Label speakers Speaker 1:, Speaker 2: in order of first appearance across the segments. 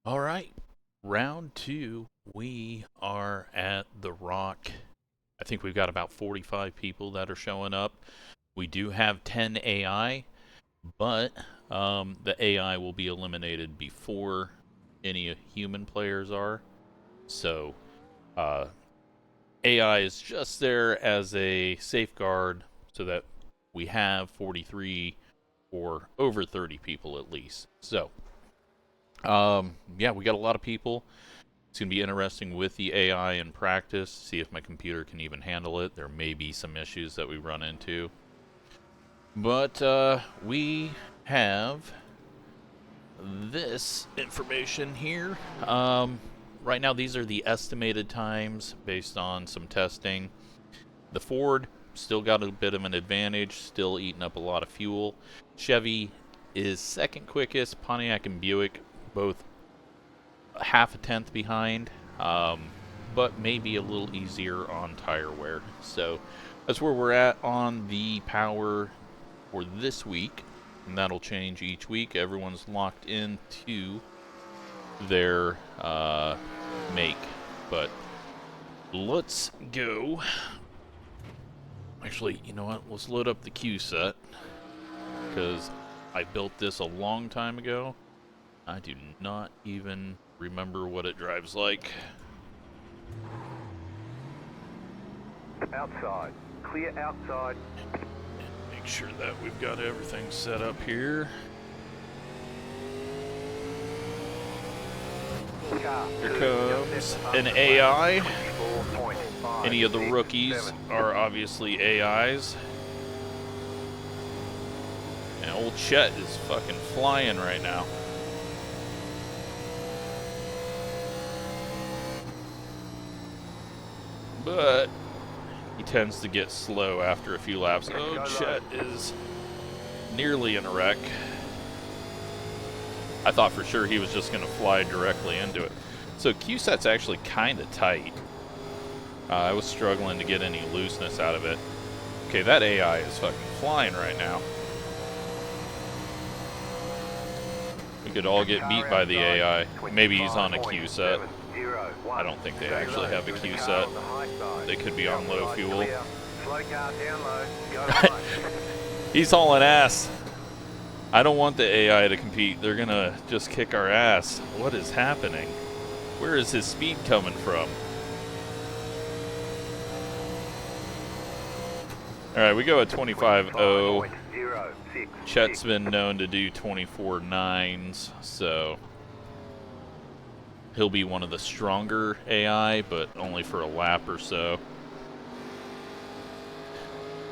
Speaker 1: All right, round two. We are at the Rock. I think we've got about 45 people that are showing up. We do have 10 AI, but the AI will be eliminated before any human players are. So uh, AI is just there as a safeguard so that we have 43 or over 30 people at least. So, yeah, we got a lot of people. It's going to be interesting with the AI in practice, see if my computer can even handle it. There may be some issues that we run into. But we have this information here. Right now, these are the estimated times based on some testing. The Ford still got a bit of an advantage, still eating up a lot of fuel. Chevy is second quickest. Pontiac and Buick both half a tenth behind, but maybe a little easier on tire wear. So that's where we're at on the power for this week, and that'll change each week. Everyone's locked into their make, but let's go. Actually, you know what? Let's load up the Q set, because I built this a long time ago. I do not even remember what it drives like.
Speaker 2: Outside. Clear outside.
Speaker 1: Make sure that we've got everything set up here. Here comes an AI. Any of the rookies are obviously AIs. And old Chet is fucking flying right now. But he tends to get slow after a few laps. Oh, Chet is nearly in a wreck. I thought for sure he was just going to fly directly into it. So Q-set's actually kind of tight. I was struggling to get any looseness out of it. Okay, that AI is fucking flying right now. We could all get beat by the AI. Maybe he's on a Q-set. I don't think they actually have a Q-set. They could be on low fuel. He's hauling ass. I don't want the AI to compete. They're gonna just kick our ass. What is happening? Where is his speed coming from? Alright, we go at 25.0. Chet's been known to do 24.9s, so he'll be one of the stronger AI, but only for a lap or so.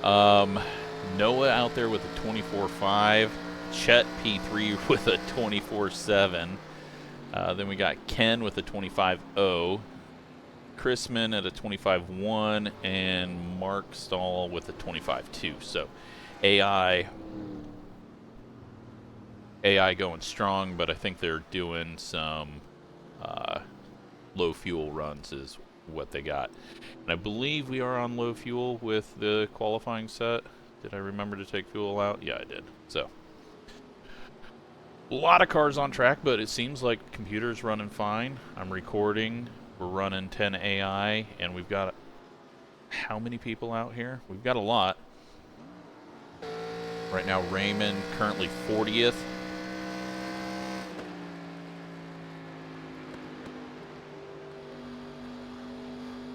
Speaker 1: Noah out there with a 24.5. Chet P3 with a 24.7. Then we got Ken with a 25.0. Chrisman at a 25.1. And Mark Stahl with a 25.2. So AI going strong, but I think they're doing some low fuel runs is what they got. And I believe we are on low fuel with the qualifying set. Did I remember to take fuel out? Yeah, I did. So a lot of cars on track, but it seems like the computer's running fine. I'm recording. We're running 10 AI, and we've got how many people out here? We've got a lot. Right now, Raymond currently 40th.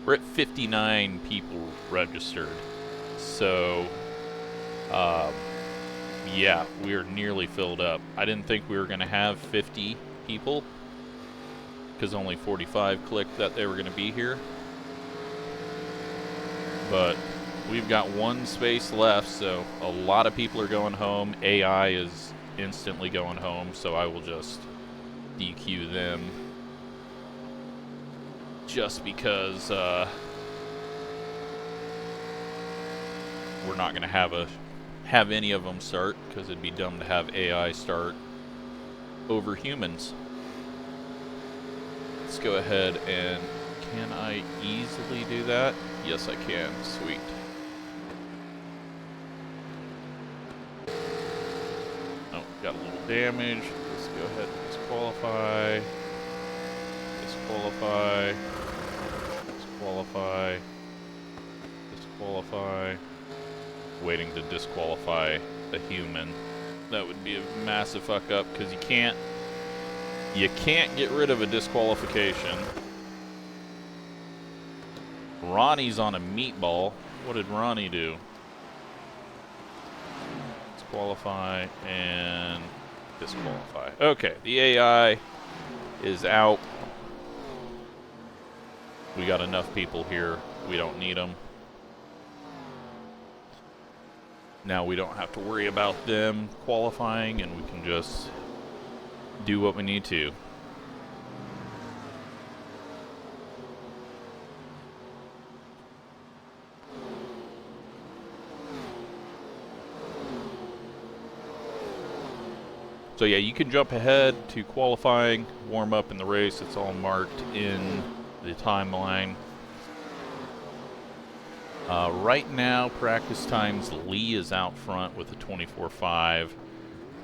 Speaker 1: We're at 59 people registered. So, yeah, we are nearly filled up. I didn't think we were going to have 50 people because only 45 clicked that they were going to be here. But we've got one space left, so a lot of people are going home. AI is instantly going home, so I will just DQ them. Just because we're not going to have any of them start, because it'd be dumb to have AI start over humans. Let's go ahead and can I easily do that? Yes, I can. Sweet. Oh, got a little damage. Let's go ahead and disqualify. Disqualify. Disqualify. Disqualify. Waiting to disqualify a human. That would be a massive fuck up because you can't get rid of a disqualification. Ronnie's on a meatball. What did Ronnie do? Disqualify and disqualify. Okay, the AI is out. We got enough people here. We don't need them. Now we don't have to worry about them qualifying, and we can just do what we need to. So yeah, you can jump ahead to qualifying, warm up in the race. It's all marked in the timeline. Right now, practice times, Lee is out front with a 24.5,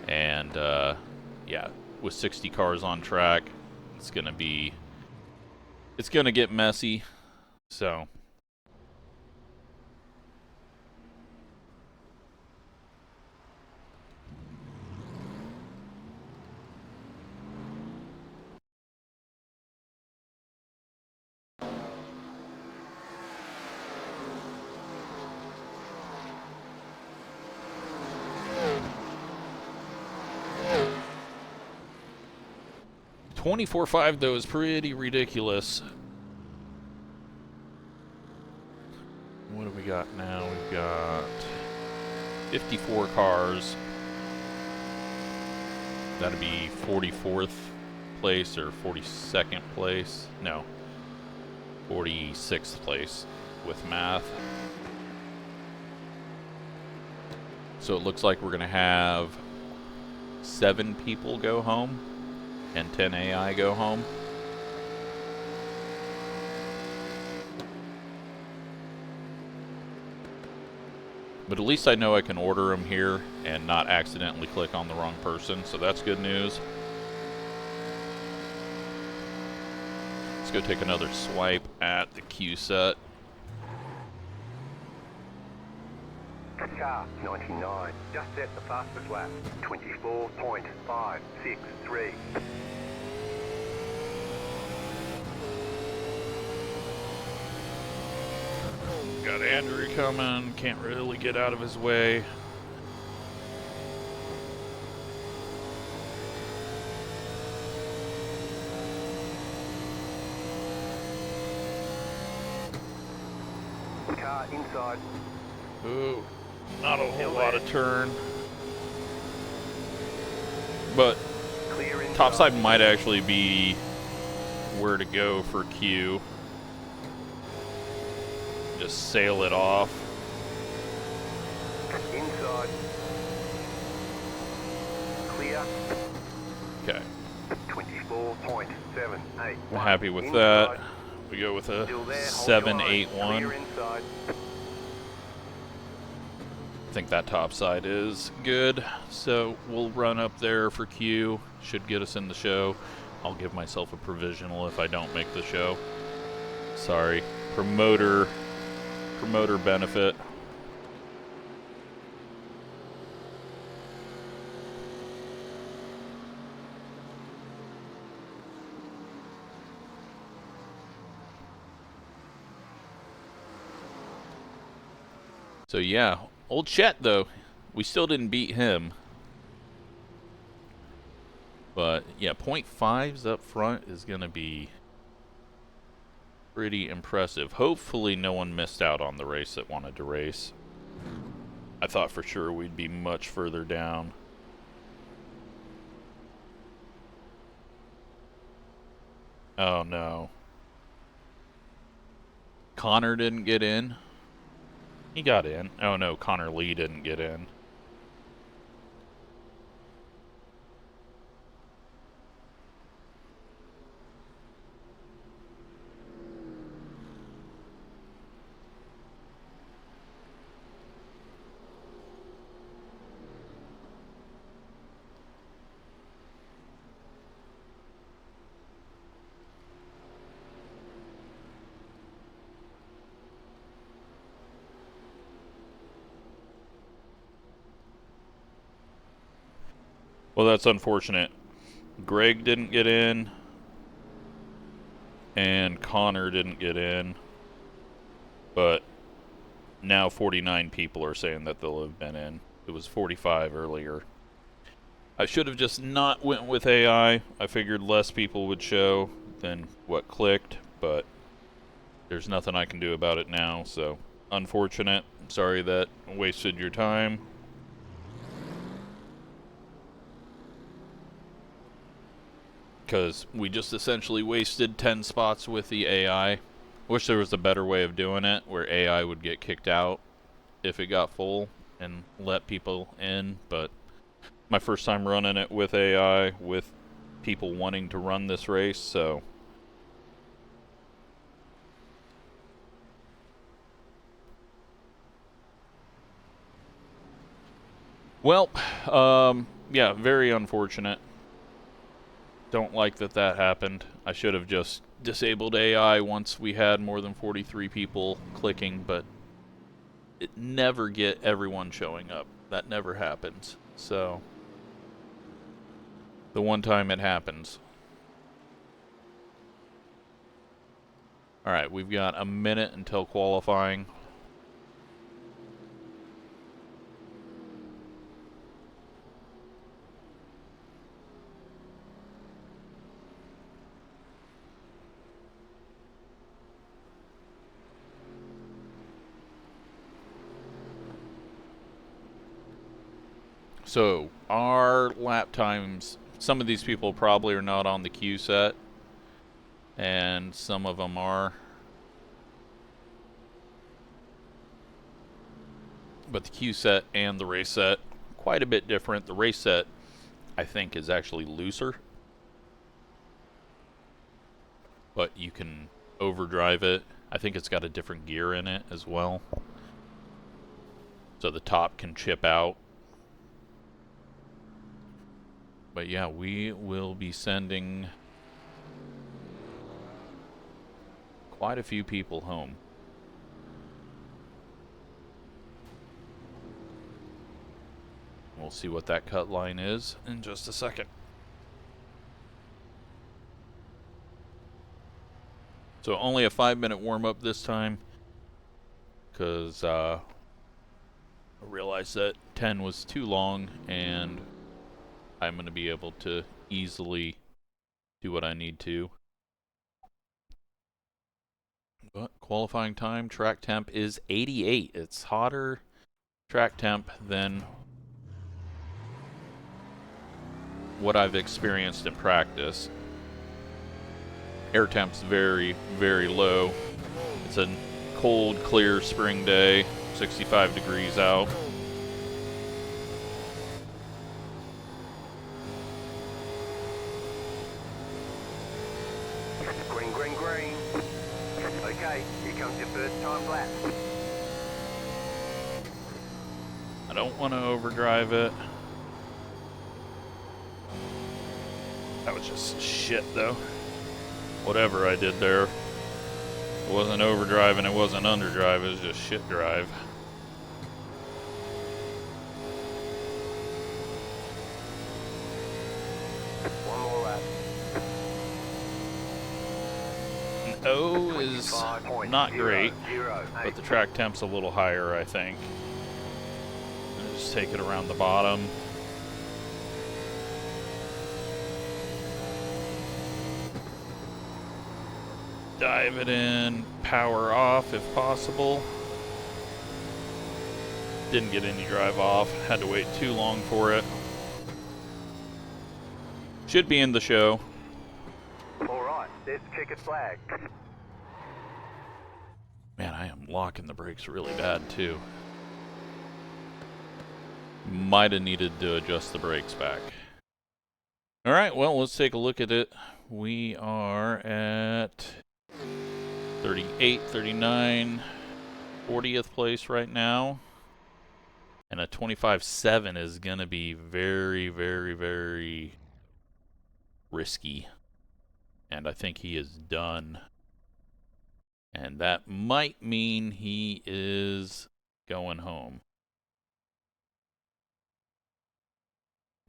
Speaker 1: and yeah, with 60 cars on track, it's gonna get messy. So. $24.5 though is pretty ridiculous. What do we got now? We've got 54 cars. That'd be 44th place or 42nd place. No, 46th place with math. So it looks like we're gonna have 7 people go home and 10 AI go home. But at least I know I can order them here and not accidentally click on the wrong person, so that's good news. Let's go take another swipe at the queue set.
Speaker 2: Car 99, just set the fastest lap, 24.563.
Speaker 1: Got Andrew coming, can't really get out of his way.
Speaker 2: Car inside.
Speaker 1: Ooh, not a whole lot of turn. But
Speaker 2: Clear inside.
Speaker 1: topside might actually be where to go for Q. Just sail it off.
Speaker 2: Inside. Clear.
Speaker 1: Okay.
Speaker 2: 24.78.
Speaker 1: We're happy with that. We go with a 781.
Speaker 2: Clear inside.
Speaker 1: I think that top side is good. So we'll run up there for Q. Should get us in the show. I'll give myself a provisional if I don't make the show. Sorry. Promoter benefit. So yeah, old Chet though, we still didn't beat him. But yeah, 0.5s up front is gonna be pretty impressive. Hopefully no one missed out on the race that wanted to race. I thought for sure we'd be much further down. Oh no. Connor didn't get in. He got in. Oh no, Connor Lee didn't get in. Well, that's unfortunate. Greg didn't get in, and Connor didn't get in, but now 49 people are saying that they'll have been in. It was 45 earlier. I should have just not went with AI. I figured less people would show than what clicked, but there's nothing I can do about it now, so unfortunate. Sorry that wasted your time. Because we just essentially wasted 10 spots with the AI. Wish there was a better way of doing it, where AI would get kicked out if it got full and let people in, but my first time running it with AI, with people wanting to run this race, so well, yeah, very unfortunate. Don't like that that happened. I should have just disabled AI once we had more than 43 people clicking, but it never get everyone showing up. That never happens. So the one time it happens. Alright, we've got a minute until qualifying. So, our lap times, some of these people probably are not on the queue set, and some of them are. But the queue set and the race set, quite a bit different. The race set, I think, is actually looser, but you can overdrive it. I think it's got a different gear in it as well, so the top can chip out. But yeah, we will be sending quite a few people home. We'll see what that cut line is in just a second. So only a 5-minute warm-up this time, because I realized that 10 was too long, and I'm going to be able to easily do what I need to. But qualifying time, track temp is 88. It's hotter track temp than what I've experienced in practice. Air temp's very, very low. It's a cold, clear spring day, 65 degrees out.
Speaker 2: Green, green, green. Okay, here comes your first time lap.
Speaker 1: I don't want to overdrive it. That was just shit, though. Whatever I did there. It wasn't overdrive and it wasn't underdrive, it was just shit drive.
Speaker 2: One more lap.
Speaker 1: An O is not great, but the track temp's a little higher, I think. Just take it around the bottom. Dive it in, power off if possible. Didn't get any drive off, had to wait too long for it. Should be in the show.
Speaker 2: Alright, there's the checkered flag.
Speaker 1: Man, I am locking the brakes really bad too. Might have needed to adjust the brakes back. Alright, well, let's take a look at it. We are at 38, 39, 40th place right now. And a 25.7 is going to be very, very, very risky. And I think he is done. And that might mean he is going home.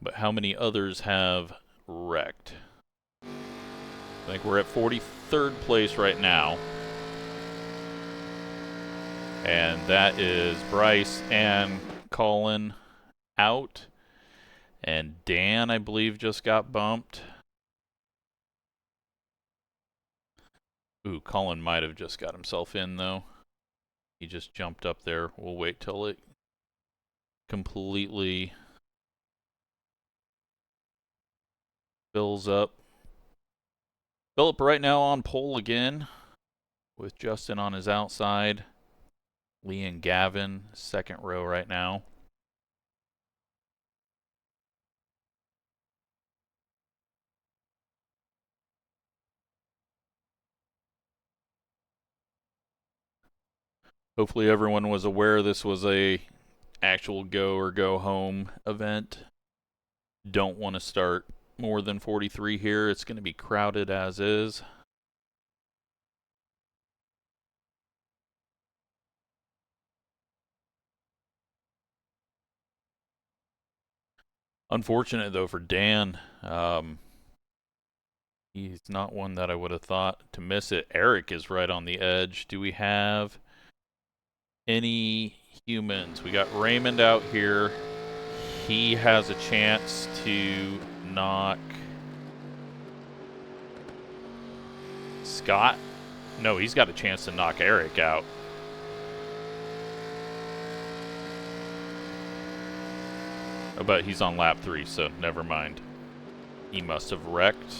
Speaker 1: But how many others have wrecked? I think we're at 43rd place right now. And that is Bryce and Colin out. And Dan, I believe, just got bumped. Ooh, Colin might have just got himself in, though. He just jumped up there. We'll wait till it completely fills up. Philip right now on pole again, with Justin on his outside. Lee and Gavin, second row right now. Hopefully everyone was aware this was a actual go or go home event. Don't want to start more than 43 here. It's going to be crowded as is. Unfortunate though for Dan. He's not one that I would have thought to miss it. Eric is right on the edge. Do we have any humans? We got Raymond out here. He has a chance to knock Scott. No, he's got a chance to knock Eric out. Oh, but he's on lap 3, so never mind. He must have wrecked.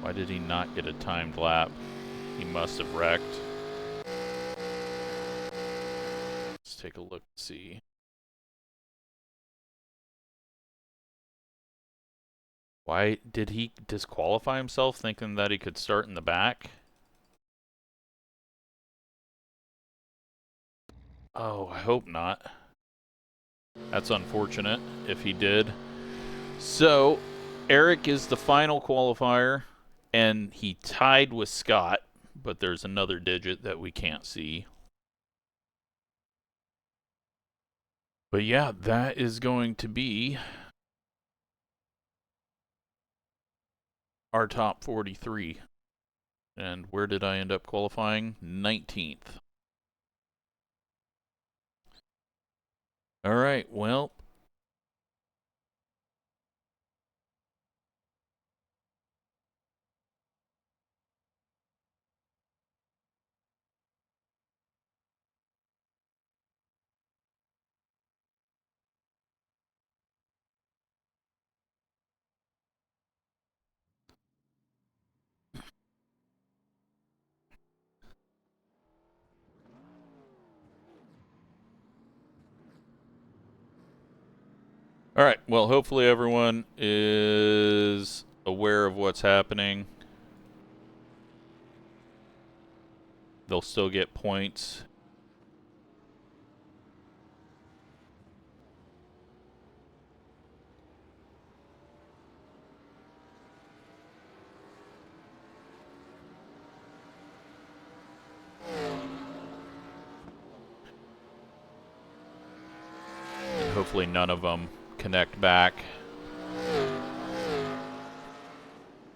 Speaker 1: Why did he not get a timed lap? He must have wrecked. Let's take a look and see. Why did he disqualify himself thinking that he could start in the back? Oh, I hope not. That's unfortunate if he did. So, Eric is the final qualifier, and he tied with Scott, but there's another digit that we can't see. But yeah, that is going to be our top 43. And where did I end up qualifying? 19th. All right, well. All right, well, hopefully everyone is aware of what's happening. They'll still get points. And hopefully none of them connect back.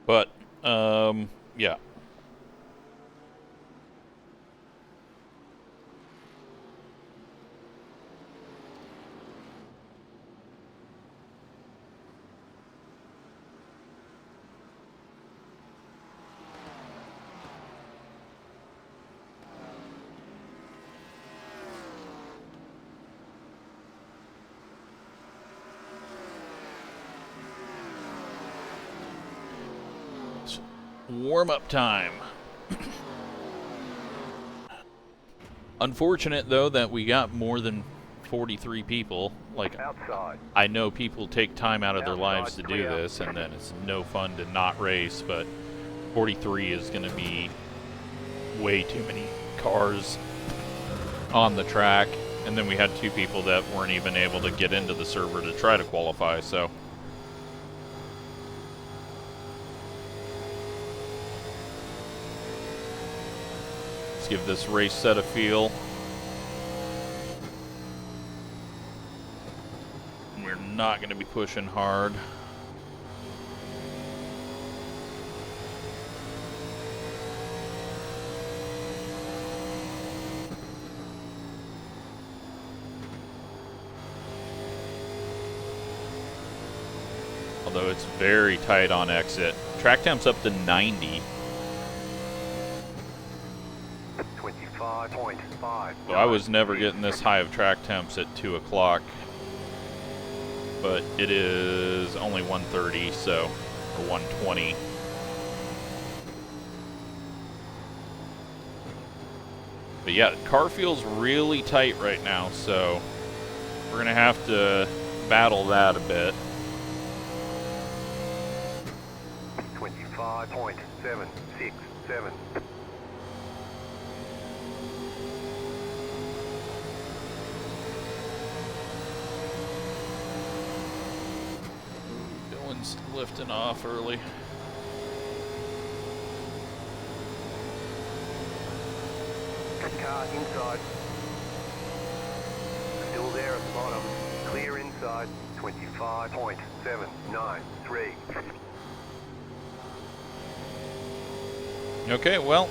Speaker 1: But, yeah. Warm-up time. Unfortunate, though, that we got more than 43 people. Like,
Speaker 2: Outside.
Speaker 1: I know people take time out of their lives to do this, and then it's no fun to not race, but 43 is going to be way too many cars on the track. And then we had 2 people that weren't even able to get into the server to try to qualify, so... Let's give this race set a feel. not going to be pushing hard. Although it's very tight on exit. Track temp's up to 90.
Speaker 2: 25.5.
Speaker 1: So I was never getting this high of track temps at 2 o'clock. But it is only 1:30, so, or 1:20. But yeah, the car feels really tight right now, so we're gonna have to battle that a bit.
Speaker 2: 25.767.
Speaker 1: Dylan's lifting off early.
Speaker 2: Car inside. Still there at the bottom. Clear inside. 25.793.
Speaker 1: Okay, well,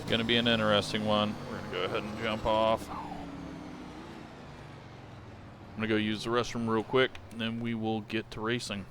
Speaker 1: gonna be an interesting one. We're gonna go ahead and jump off. I'm gonna go use the restroom real quick, and then we will get to racing.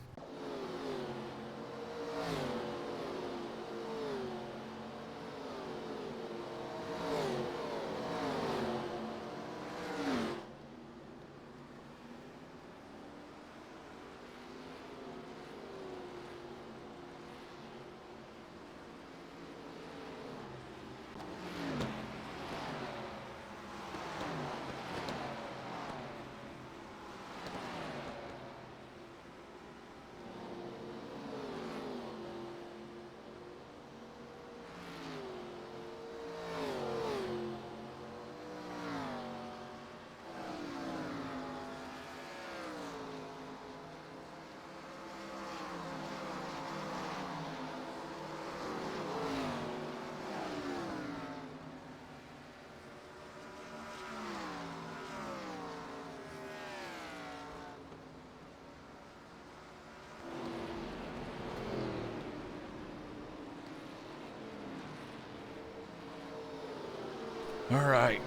Speaker 1: Alright,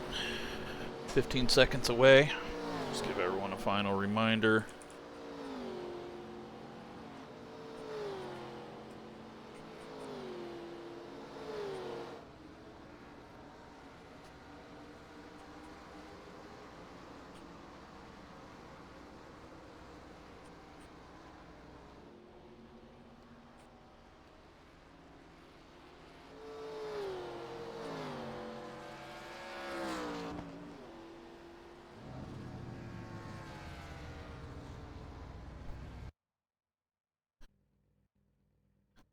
Speaker 1: 15 seconds away. Just give everyone a final reminder.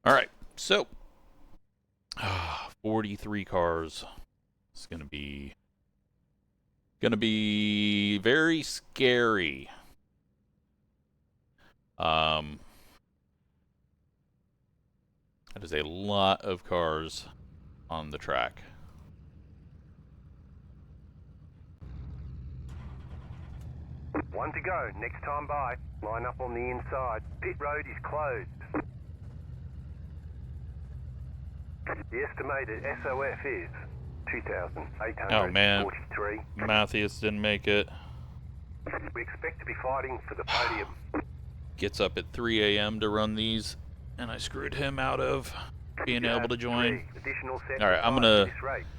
Speaker 1: Alright, so 43 cars. It's gonna be very scary. That is a lot of cars on the track.
Speaker 2: One to go. Next time by. Line up on the inside. Pit road is closed. The estimated SOF is 2,843.
Speaker 1: Oh man, Matthews didn't make it.
Speaker 2: We expect to be fighting for the podium.
Speaker 1: Gets up at 3 a.m. to run these, and I screwed him out of being able to join. Alright, I'm gonna...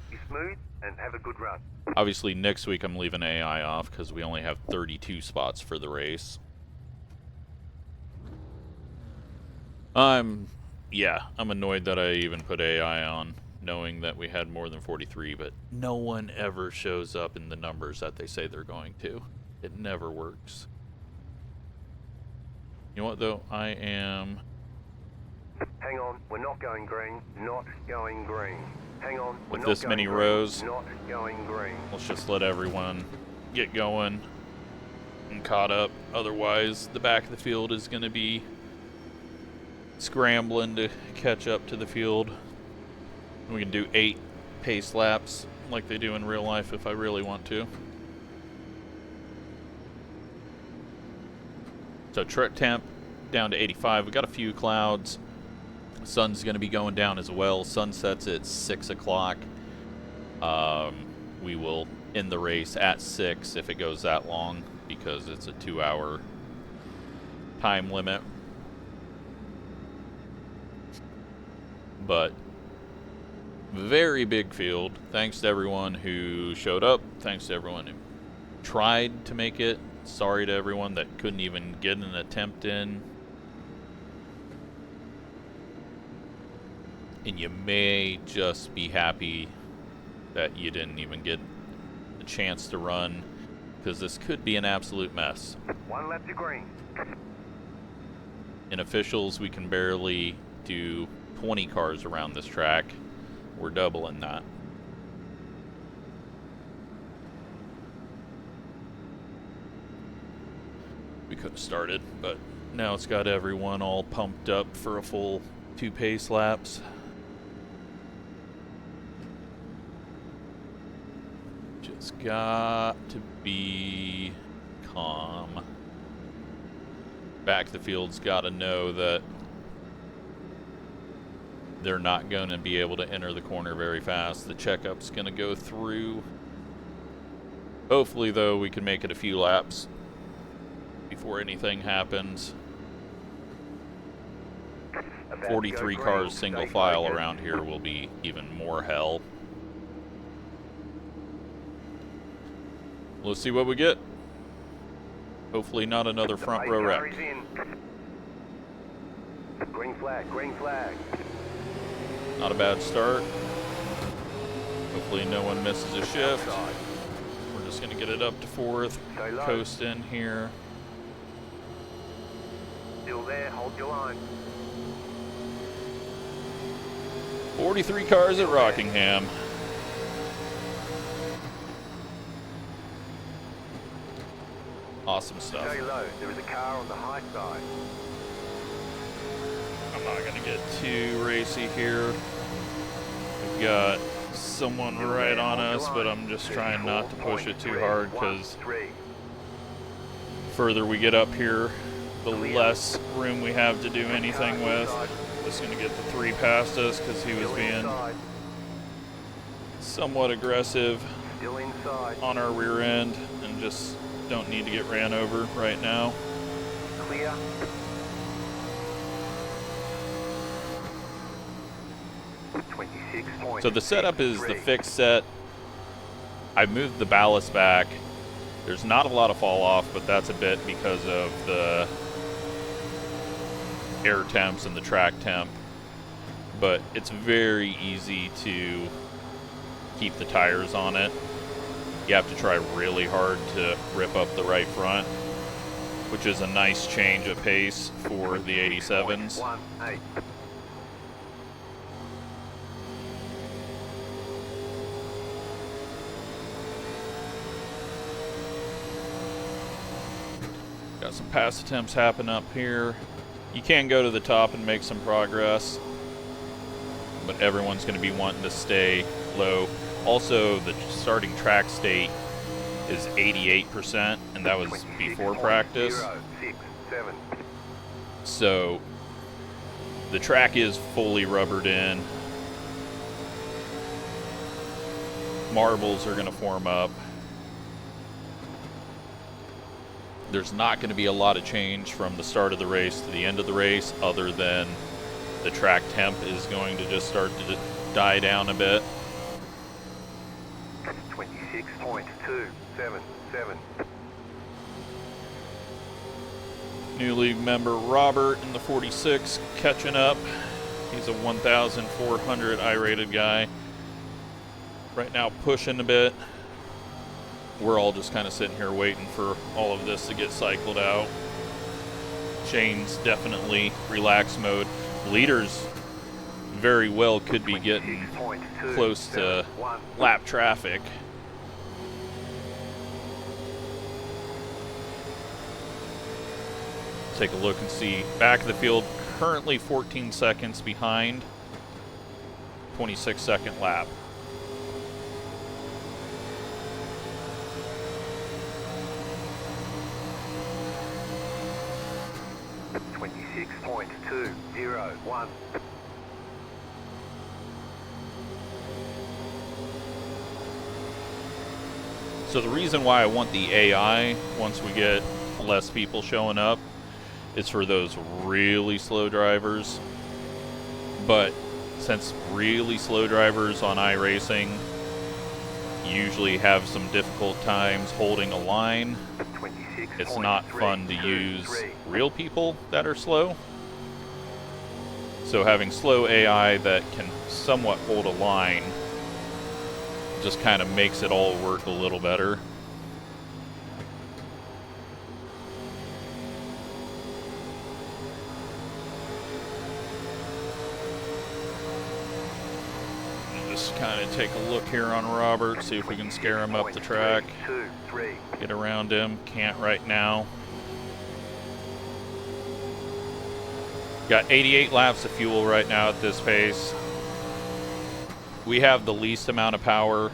Speaker 2: Be smooth and have a good run.
Speaker 1: Obviously, next week I'm leaving AI off because we only have 32 spots for the race. I'm annoyed that I even put AI on, knowing that we had more than 43, but no one ever shows up in the numbers that they say they're going to. It never works. You know what, though? I am...
Speaker 2: Hang on, we're not going green. Not going green. Hang on, we're
Speaker 1: with
Speaker 2: not
Speaker 1: this
Speaker 2: going
Speaker 1: many
Speaker 2: green.
Speaker 1: rows,
Speaker 2: Not going green.
Speaker 1: let's just let everyone get going and caught up. Otherwise, the back of the field is going to be scrambling to catch up to the field. We can do 8 pace laps like they do in real life if I really want to. So temp down to 85. We got a few clouds. Sun's going to be going down as well. Sun sets at 6 o'clock. We will end the race at 6 if it goes that long, because it's a 2-hour time limit. But very big field. Thanks to everyone who showed up. Thanks to everyone who tried to make it. Sorry to everyone that couldn't even get an attempt in. And you may just be happy that you didn't even get a chance to run, because this could be an absolute mess.
Speaker 2: 1 lap to green.
Speaker 1: In officials, we can barely do 20 cars around this track. We're doubling that. We could have started, but now it's got everyone all pumped up for a full 2 pace laps. Just got to be calm. Back of the field's got to know that they're not going to be able to enter the corner very fast. The checkup's going to go through. Hopefully, though, we can make it a few laps before anything happens. 43 cars single file around here will be even more hell. Let's see what we get. Hopefully not another front row wreck.
Speaker 2: Green flag, green flag.
Speaker 1: Not a bad start. Hopefully no one misses a shift. We're just going to get it up to 4th. Coast in here.
Speaker 2: Still there, hold your line.
Speaker 1: 43 cars at Rockingham. Awesome stuff.
Speaker 2: Stay low, there is a car on the high side.
Speaker 1: I'm not going to get too racy here. We've got someone right on us, but I'm just trying not to push it too hard, because the further we get up here, the less room we have to do anything with. Just going to get the 3 past us because he was being somewhat aggressive on our rear end, and just don't need to get ran over right now.
Speaker 2: Clear.
Speaker 1: So the setup is the fixed set. I moved the ballast back. There's not a lot of fall off, but that's a bit because of the air temps and the track temp. But it's very easy to keep the tires on it. You have to try really hard to rip up the right front, which is a nice change of pace for the 87s. Got some pass attempts happen up here. You can go to the top and make some progress, but everyone's going to be wanting to stay low. Also, the starting track state is 88%, and that was before practice. So the track is fully rubbered in. Marbles are going to form up. There's not going to be a lot of change from the start of the race to the end of the race, other than the track temp is going to just start to die down a bit.
Speaker 2: 26.277.
Speaker 1: New league member Robert in the 46 catching up. He's a 1,400 I-rated guy. Right now pushing a bit. We're all just kind of sitting here waiting for all of this to get cycled out. Shane's definitely relax mode. Leaders very well could be getting close to lap traffic. Take a look and see. Back of the field, currently 14 seconds behind. 26-second lap.
Speaker 2: 26.201.
Speaker 1: So the reason why I want the AI once we get less people showing up is for those really slow drivers. But since really slow drivers on iRacing usually have some difficult times holding a line, it's not fun to use real people that are slow. So having slow AI that can somewhat hold a line just kind of makes it all work a little better. Just kind of take a look here on Robert, see if we can scare him up the track. Get around him. Can't right now. Got 88 laps of fuel right now at this pace. We have the least amount of power,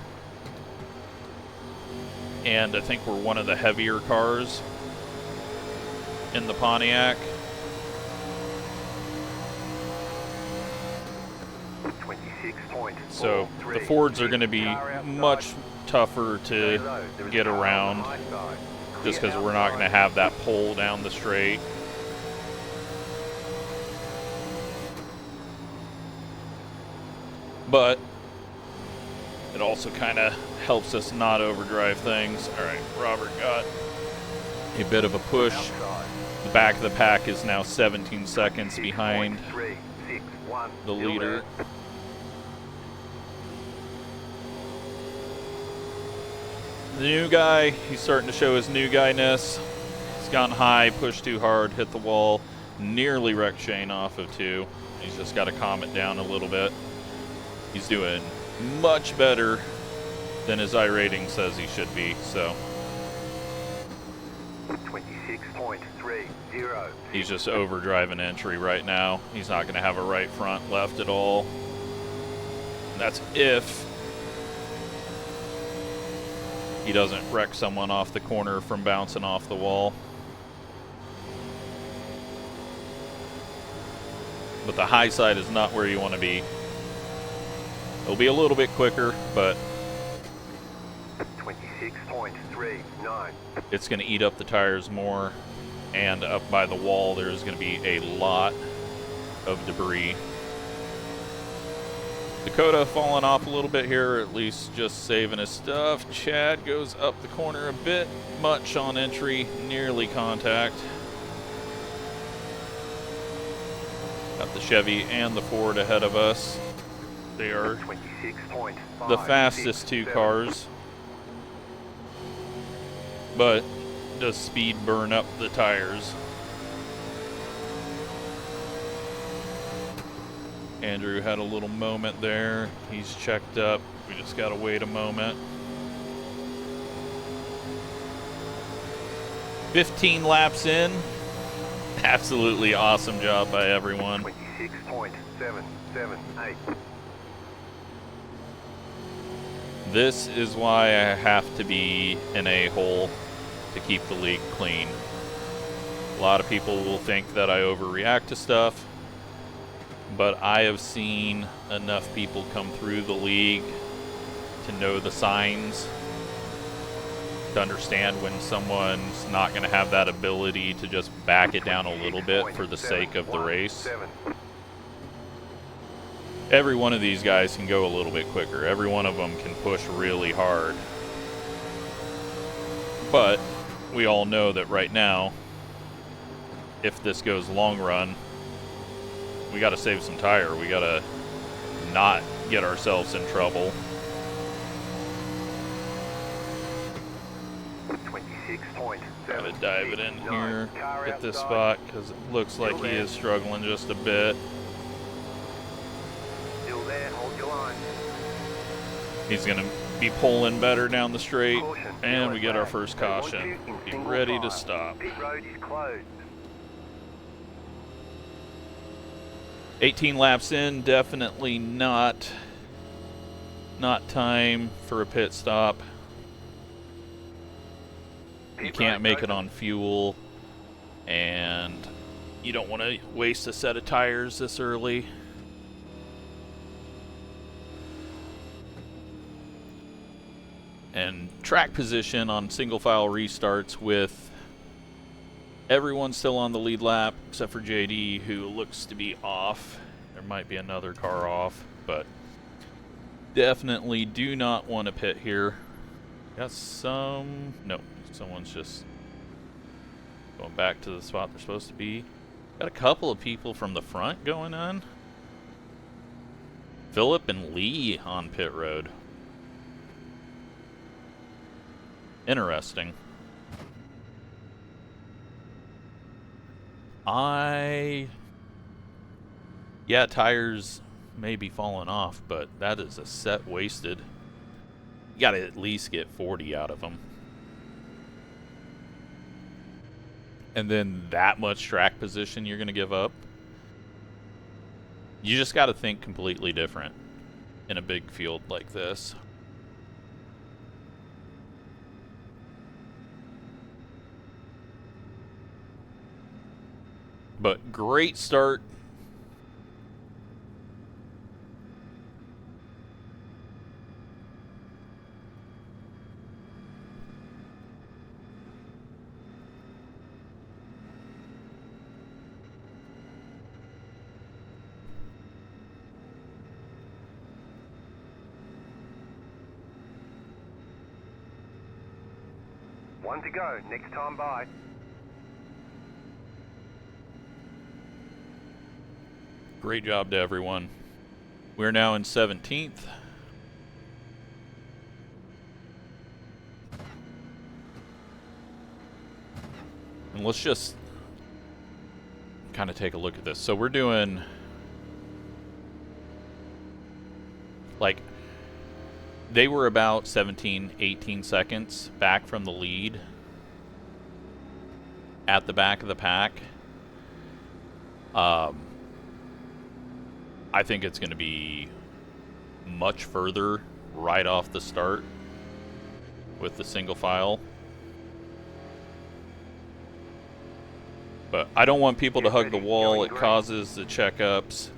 Speaker 1: and I think we're one of the heavier cars in the Pontiac. So the Fords are going to be much tougher to get around just because we're not going to have that pull down the straight. But it also kind of helps us not overdrive things. All right, Robert got a bit of a push. The back of the pack is now 17 seconds behind the leader. The new guy, he's starting to show his new guy-ness. He's gone high, pushed too hard, hit the wall, nearly wrecked Shane off of 2. He's just got to calm it down a little bit. He's doing much better than his iRating says he should be, so.
Speaker 2: 26.30.
Speaker 1: He's just overdriving entry right now. He's not going to have a right front left at all. And that's if he doesn't wreck someone off the corner from bouncing off the wall. But the high side is not where you want to be. It'll be a little bit quicker, but
Speaker 2: 26.39.
Speaker 1: It's going to eat up the tires more, and up by the wall there's going to be a lot of debris. Dakota falling off a little bit here, or at least just saving his stuff. Chad goes up the corner a bit much on entry, nearly contact. Got the Chevy and the Ford ahead of us. They are the fastest 2 cars, but does speed burn up the tires? Andrew had a little moment there. He's checked up. We just got to wait a moment. 15 laps in. Absolutely awesome job by everyone.
Speaker 2: 26.778.
Speaker 1: This is why I have to be an a-hole to keep the league clean. A lot of people will think that I overreact to stuff, but I have seen enough people come through the league to know the signs, to understand when someone's not going to have that ability to just back it down a little bit for the sake of the race. Every one of these guys can go a little bit quicker. Every one of them can push really hard. But we all know that right now, if this goes long run, we got to save some tire. We got to not get ourselves in trouble.
Speaker 2: 26.7.
Speaker 1: Gotta dive it in here, get this spot, because it looks like he is struggling just a bit.
Speaker 2: Still there, hold your line.
Speaker 1: He's going to be pulling better down the straight, and we get our first caution. Be ready to stop.
Speaker 2: Pit road is closed.
Speaker 1: 18 laps in, definitely not time for a pit stop. You can't make it on fuel, and You don't want to waste a set of tires this early. And track position on single file restarts with everyone still on the lead lap except for JD, who looks to be off. There might be another car off, but definitely do not want to pit here. Got some... No, someone's just going back to the spot they're supposed to be. Got a couple of people from the front going on. Philip and Lee on pit road. Interesting. Yeah, tires may be falling off, but that is a set wasted. You gotta at least get 40 out of them. And then that much track position you're gonna give up? You just gotta think completely different in a big field like this. But great start.
Speaker 2: One to go, next time by.
Speaker 1: Great job to everyone. We're now in 17th. And let's just kind of take a look at this. So we're doing like, they were about 17, 18 seconds back from the lead at the back of the pack. I think it's going to be much further right off the start with the single file. But I don't want people to hug the wall. It causes the checkups.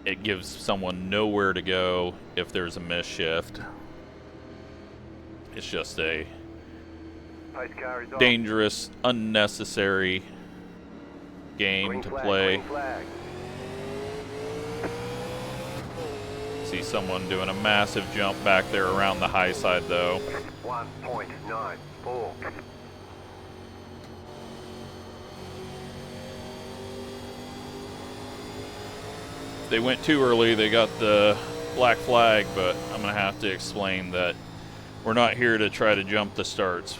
Speaker 1: It gives someone nowhere to go if there's a miss shift. It's just a dangerous, unnecessary game to play. See someone doing a massive jump back there around the high side though.
Speaker 2: 1.94.
Speaker 1: They went too early, they got the black flag, but I'm going to have to explain that we're not here to try to jump the starts.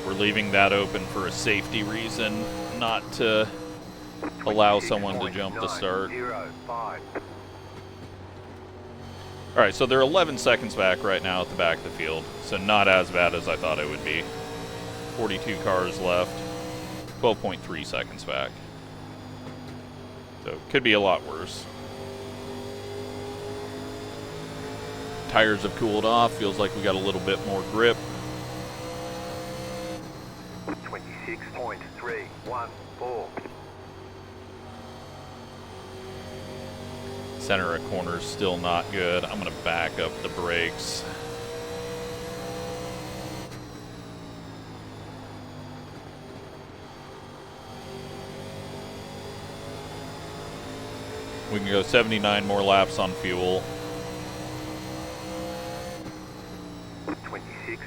Speaker 1: We're leaving that open for a safety reason, not to allow someone to jump the start. Alright, so they're 11 seconds back right now at the back of the field, so not as bad as I thought it would be. 42 cars left. 12.3 seconds back. So, could be a lot worse. Tires have cooled off. Feels like we got a little bit more grip.
Speaker 2: 26.314.
Speaker 1: Center of corner's still not good. I'm going to back up the brakes. We can go 79 more laps on fuel.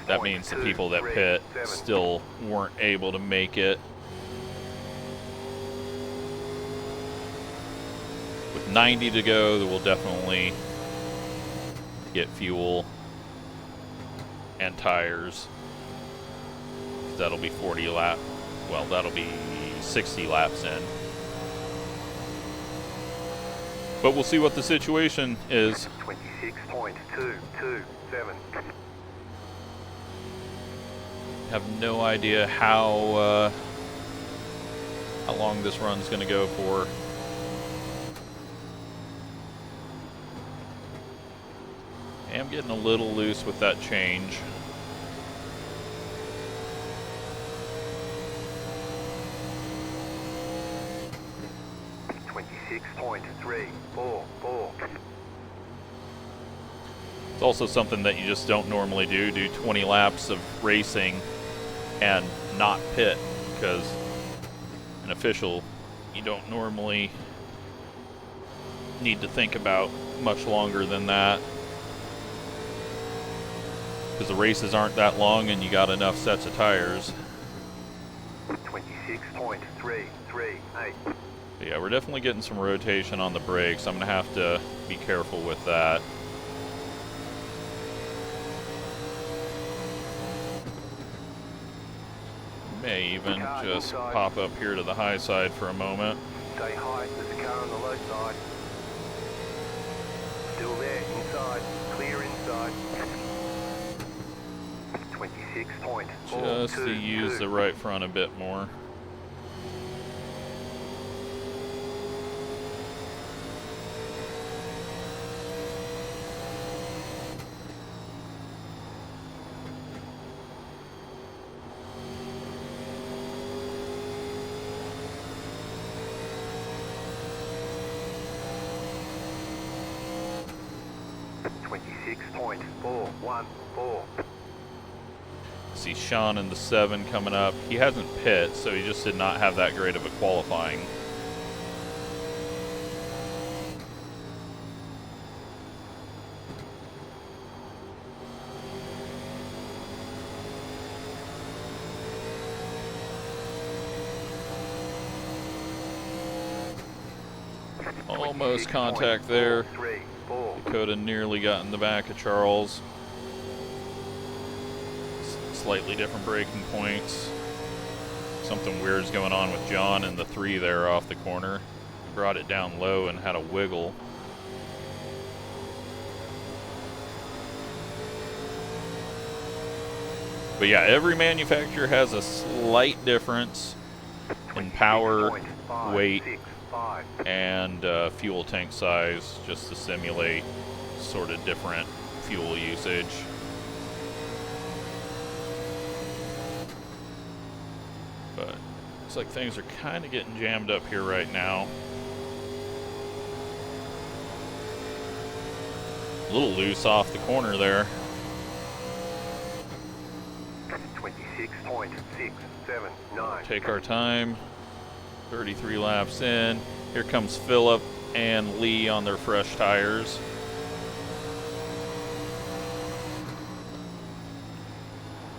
Speaker 1: That means the people that pit still weren't able to make it. With 90 to go, we'll definitely get fuel and tires. That'll be 40 laps. Well, that'll be 60 laps in. But we'll see what the situation is.
Speaker 2: 26.227.
Speaker 1: Have no idea how long this run's going to go for. I'm getting a little loose with that change.
Speaker 2: 26.344.
Speaker 1: It's also something that you just don't normally do 20 laps of racing and not pit, because an official, you don't normally need to think about much longer than that, because the races aren't that long and you got enough sets of tires.
Speaker 2: 26.338.
Speaker 1: Yeah, we're definitely getting some rotation on the brakes. I'm going to have to be careful with that. May even just pop up here to the high side for a moment.
Speaker 2: Stay high, there's a car on the low side. Still there, inside, clear inside. 26.422.
Speaker 1: Just to use the right front a bit more. See Sean in the 7 coming up. He hasn't pit, so he just did not have that great of a qualifying. Almost contact there. Dakota nearly got in the back of Charles. Slightly different braking points. Something weird's going on with John and the 3 there off the corner. He brought it down low and had a wiggle. But yeah, every manufacturer has a slight difference in power, weight, and fuel tank size, just to simulate sort of different fuel usage. But looks like things are kind of getting jammed up here right now. A little loose off the corner there.
Speaker 2: 26.679.
Speaker 1: Take our time. 33 laps in. Here comes Phillip and Lee on their fresh tires.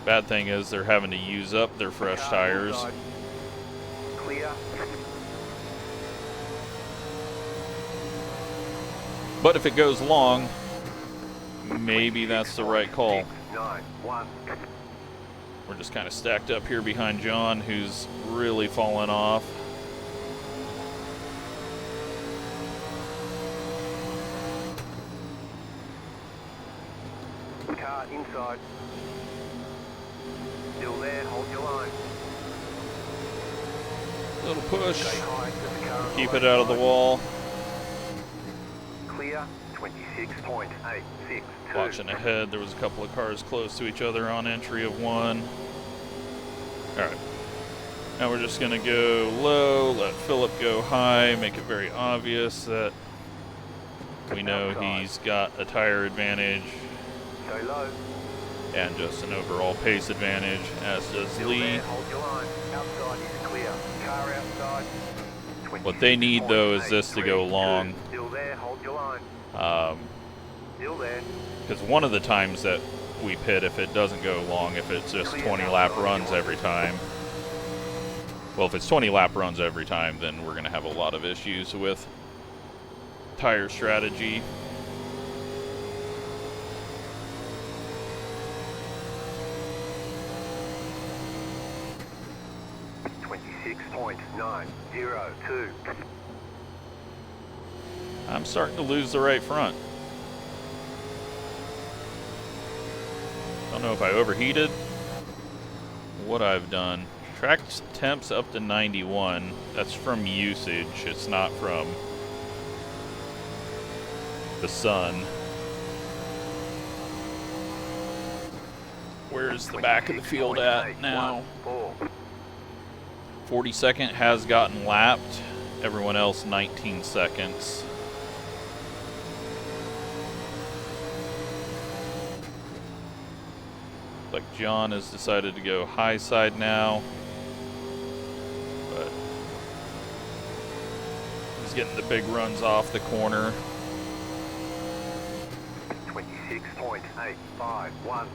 Speaker 1: Bad thing is they're having to use up their fresh tires.
Speaker 2: Clear.
Speaker 1: But if it goes long, maybe that's the right call.
Speaker 2: 691.
Speaker 1: We're just kind of stacked up here behind John, who's really fallen off.
Speaker 2: Car inside. Still there, hold your line.
Speaker 1: Little push.
Speaker 2: Stay high, there's a car on the
Speaker 1: Keep
Speaker 2: low
Speaker 1: it out of the
Speaker 2: side.
Speaker 1: wall.
Speaker 2: Clear. 26.862.
Speaker 1: Watching ahead, there was a couple of cars close to each other on entry of 1. Alright. Now we're just going to go low, let Phillip go high, make it very obvious that we know he's got a tire advantage
Speaker 2: Stay low.
Speaker 1: and just an overall pace advantage, as does
Speaker 2: Still
Speaker 1: Lee.
Speaker 2: there, hold your line. Outside is clear. Car outside.
Speaker 1: What they need, though, is this to go long.
Speaker 2: Still there, hold your line. Still there.
Speaker 1: Because one of the times that we pit, if it doesn't go long, if it's just 20 lap runs every time, well, if it's 20 lap runs every time, then we're going to have a lot of issues with tire strategy. .902. I'm starting to lose the right front. Don't know if I overheated, what I've done. Track temps up to 91. That's from usage. It's not from the sun. Where's the back of the field at now? 42nd has gotten lapped. Everyone else 19 seconds. Like John has decided to go high side now, but he's getting the big runs off the corner.
Speaker 2: 26.851.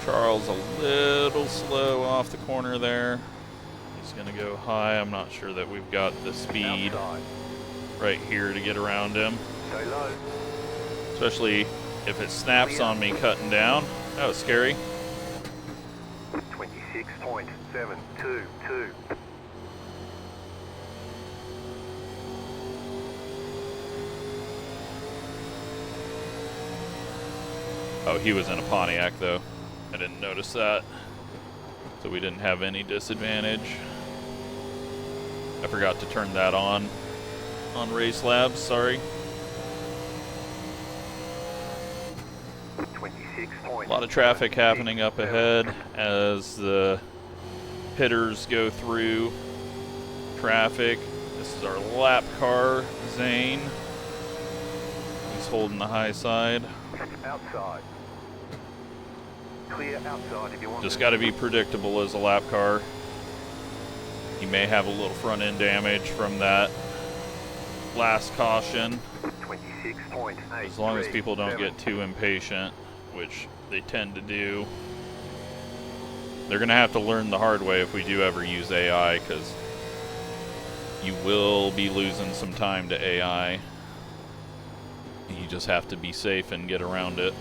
Speaker 1: Charles a little slow off the corner there. He's gonna go high. I'm not sure that we've got the speed right here to get around him.
Speaker 2: Stay low.
Speaker 1: Especially if it snaps on me cutting down. That was scary.
Speaker 2: 26.722.
Speaker 1: Oh, he was in a Pontiac though. I didn't notice that. So we didn't have any disadvantage. I forgot to turn that on Racelabs, sorry. A lot of traffic happening up ahead as the hitters go through traffic. This is our lap car, Zane. He's holding the high side.
Speaker 2: Outside. Clear outside if you want.
Speaker 1: Just got to be predictable as a lap car. He may have a little front end damage from that last caution.
Speaker 2: 26.8.
Speaker 1: As long as people don't get too impatient, which they tend to do. They're going to have to learn the hard way if we do ever use AI, because you will be losing some time to AI. You just have to be safe and get around it.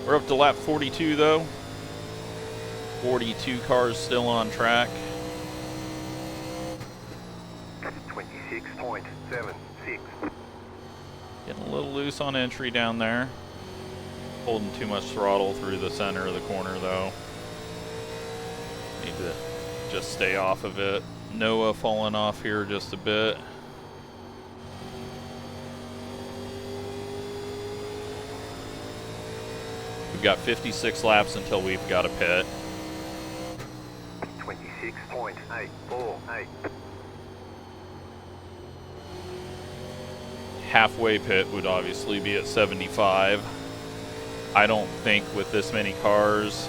Speaker 1: We're up to lap 42 though. 42 cars still on track.
Speaker 2: 26.76.
Speaker 1: Getting a little loose on entry down there. Holding too much throttle through the center of the corner though. Need to just stay off of it. Noah falling off here just a bit. We've got 56 laps until we've got a pit.
Speaker 2: 26.848.
Speaker 1: Halfway pit would obviously be at 75. I don't think with this many cars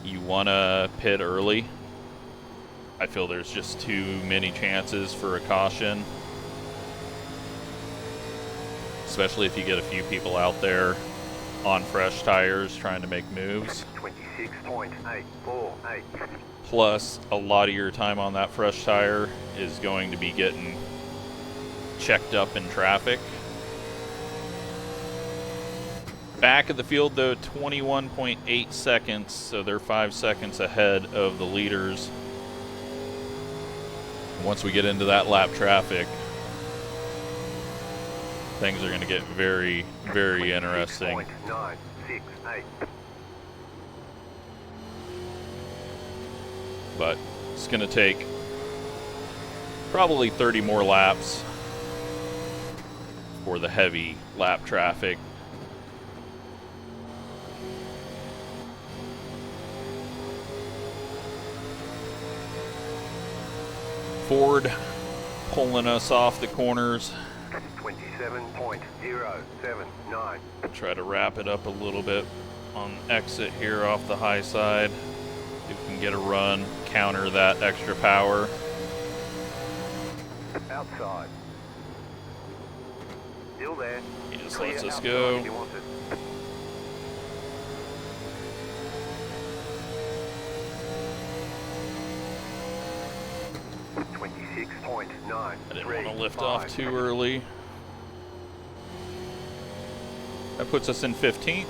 Speaker 1: you want to pit early. I feel there's just too many chances for a caution. Especially if you get a few people out there on fresh tires trying to make moves.
Speaker 2: 26.848.
Speaker 1: Plus, a lot of your time on that fresh tire is going to be getting checked up in traffic. Back of the field though, 21.8 seconds, so they're 5 seconds ahead of the leaders. Once we get into that lap traffic, things are going to get very, very interesting.
Speaker 2: 26.968.
Speaker 1: But it's going to take probably 30 more laps for the heavy lap traffic. Ford pulling us off the corners.
Speaker 2: 27.079.
Speaker 1: Try to wrap it up a little bit on exit here off the high side. If we can get a run, counter that extra power.
Speaker 2: Outside. Still there.
Speaker 1: He just
Speaker 2: Clear
Speaker 1: lets us
Speaker 2: outside
Speaker 1: go.
Speaker 2: if you want it.
Speaker 1: I didn't want to lift off too early. That puts us in 15th.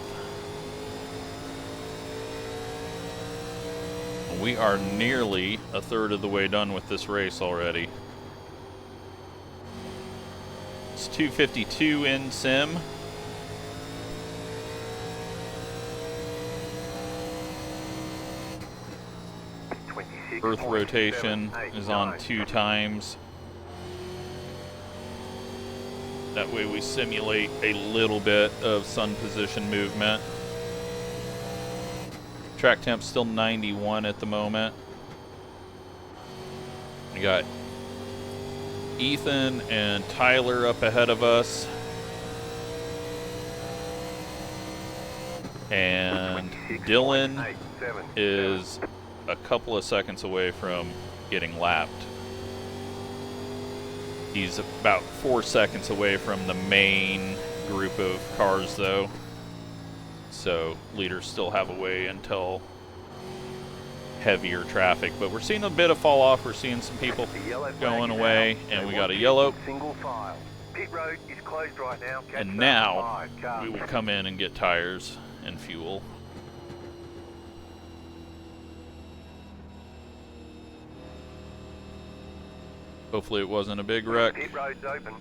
Speaker 1: We are nearly a third of the way done with this race already. It's 2:52 in sim. Earth rotation is on 2 times. That way we simulate a little bit of sun position movement. Track temp's still 91 at the moment. We got Ethan and Tyler up ahead of us. And Dylan is a couple of seconds away from getting lapped. He's about 4 seconds away from the main group of cars, though. So leaders still have a way until heavier traffic. But we're seeing a bit of fall off. We're seeing some people going away, and we got a yellow.
Speaker 2: Single file. Pit road is closed right now.
Speaker 1: And now we will come in and get tires and fuel. Hopefully it wasn't a big wreck.
Speaker 2: Pit road's open.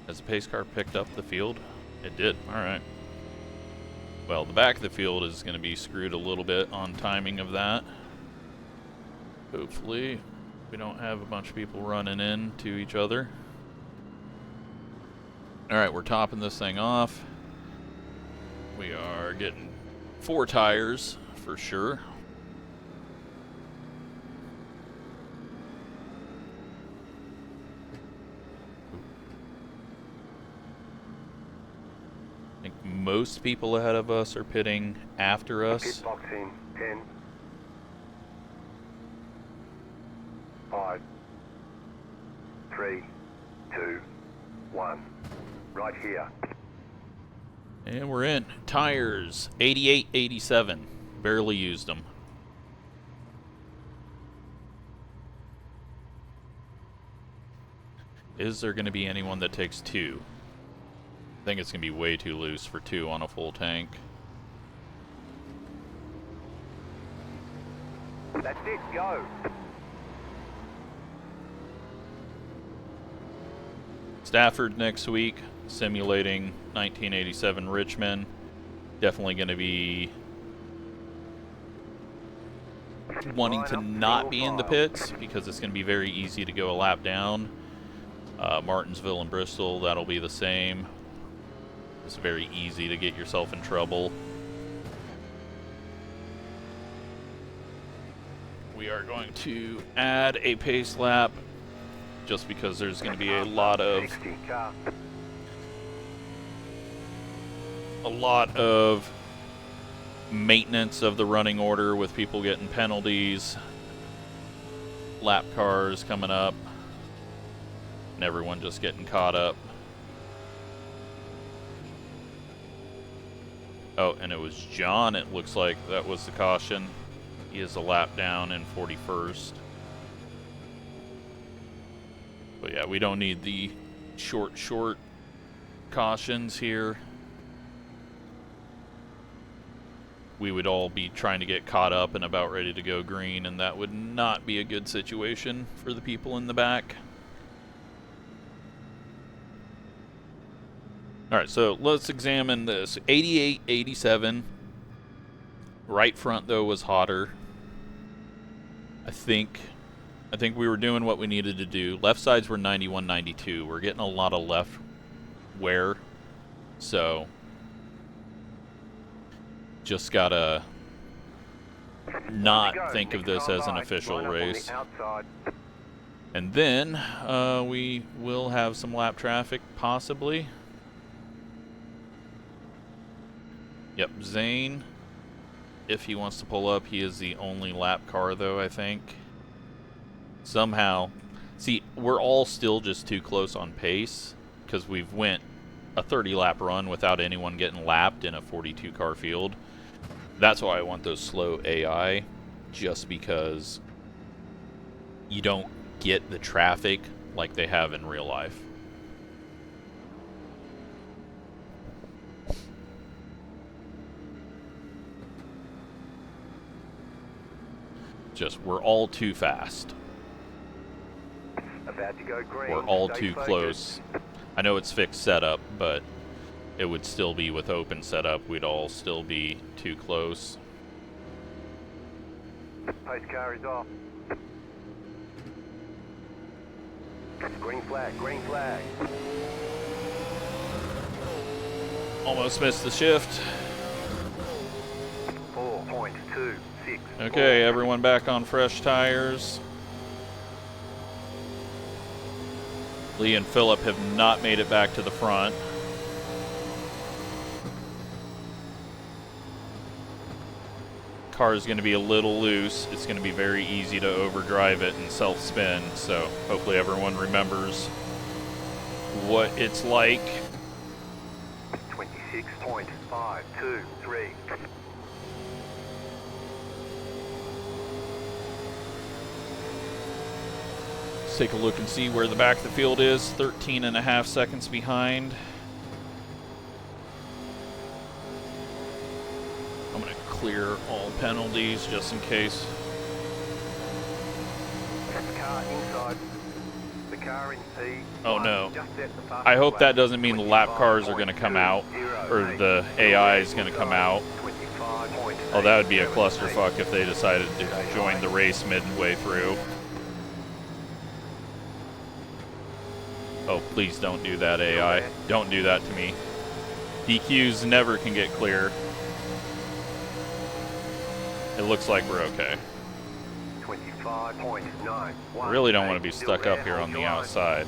Speaker 1: Has the pace car picked up the field? It did. All right. Well, the back of the field is going to be screwed a little bit on timing of that. Hopefully we don't have a bunch of people running into each other. All right, we're topping this thing off. We are getting 4 tires for sure. I think most people ahead of us are pitting after us.
Speaker 2: Pit box in 10, 5, 3, 2, 1. Right here.
Speaker 1: And we're in. Tires, 88, 87. Barely used them. Is there going to be anyone that takes 2? I think it's going to be way too loose for 2 on a full tank.
Speaker 2: That's it, go.
Speaker 1: Stafford next week, simulating 1987 Richmond. Definitely going to be wanting to not be in the pits because it's going to be very easy to go a lap down. Martinsville and Bristol, that'll be the same. It's very easy to get yourself in trouble. We are going to add a pace lap just because there's going to be a lot of maintenance of the running order with people getting penalties, lap cars coming up, and everyone just getting caught up. Oh, and it was John, it looks like that was the caution. He is a lap down in 41st. But yeah, we don't need the short cautions here. We would all be trying to get caught up and about ready to go green, and that would not be a good situation for the people in the back. Alright, so let's examine this. 88, 87. Right front, though, was hotter. I think we were doing what we needed to do. Left sides were 91, 92. We're getting a lot of left wear. So just gotta not think of this as an official race. And then we will have some lap traffic, possibly. Yep, Zane, if he wants to pull up, he is the only lap car, though, I think. Somehow, see, we're all still just too close on pace because we've went a 30-lap run without anyone getting lapped in a 42-car field. That's why I want those slow AI, just because you don't get the traffic like they have in real life. Just, we're all too fast.
Speaker 2: About to go green.
Speaker 1: We're all too close. I know it's fixed setup, but it would still be with open setup. We'd all still be too close.
Speaker 2: Pace car is off. Green flag, green flag.
Speaker 1: Almost missed the shift.
Speaker 2: 4.26.
Speaker 1: Okay, everyone back on fresh tires. Lee and Phillip have not made it back to the front. Car is going to be a little loose. It's going to be very easy to overdrive it and self-spin, so hopefully everyone remembers what it's like.
Speaker 2: 26.523.
Speaker 1: Let's take a look and see where the back of the field is. 13.5 seconds behind. I'm going to clear all penalties just in case.
Speaker 2: The car inside. The car in P.
Speaker 1: Oh no. I hope that doesn't mean the lap cars are going to come out, or the AI is going to come out. Oh, that would be a clusterfuck if they decided to join the race midway through. Oh, please don't do that, AI. Don't do that to me. DQs never can get clear. It looks like we're okay.
Speaker 2: 25.9.
Speaker 1: Really don't want to be stuck up here on the outside.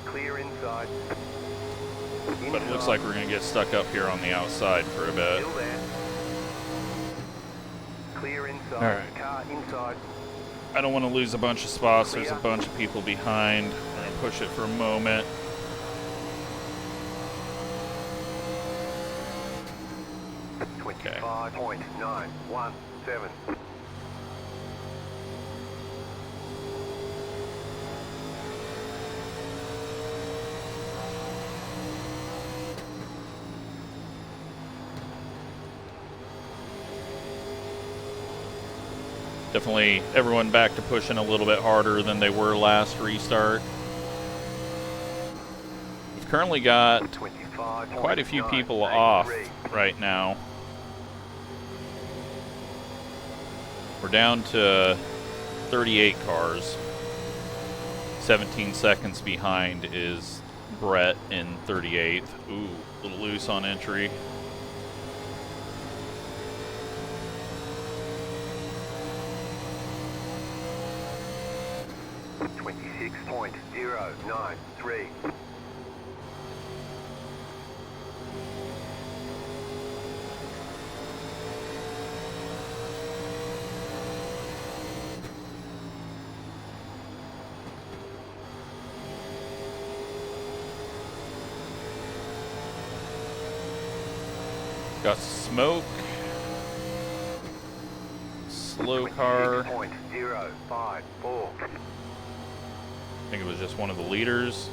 Speaker 2: Clear inside.
Speaker 1: But it looks like we're going to get stuck up here on the outside for a bit.
Speaker 2: Still there. Clear inside.
Speaker 1: All right.
Speaker 2: Car inside.
Speaker 1: I don't want to lose a bunch of spots. There's a bunch of people behind. We're going to push it for a moment. Okay.
Speaker 2: 25.917.
Speaker 1: Definitely everyone back to pushing a little bit harder than they were last restart. We've currently got quite a few people off right now. We're down to 38 cars. 17 seconds behind is Brett in 38th. Ooh, a little loose on entry. .093. Got smoke. Slow car.
Speaker 2: 26.054.
Speaker 1: I think it was just one of the leaders.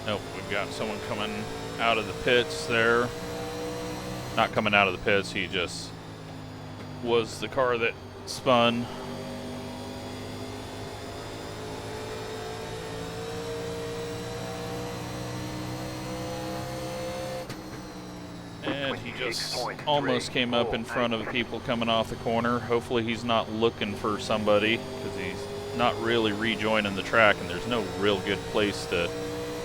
Speaker 1: Nope, we've got someone coming out of the pits there. Not coming out of the pits, he just was the car that spun. And he just almost came up in front of people coming off the corner. Hopefully he's not looking for somebody, because he's not really rejoining the track, and there's no real good place to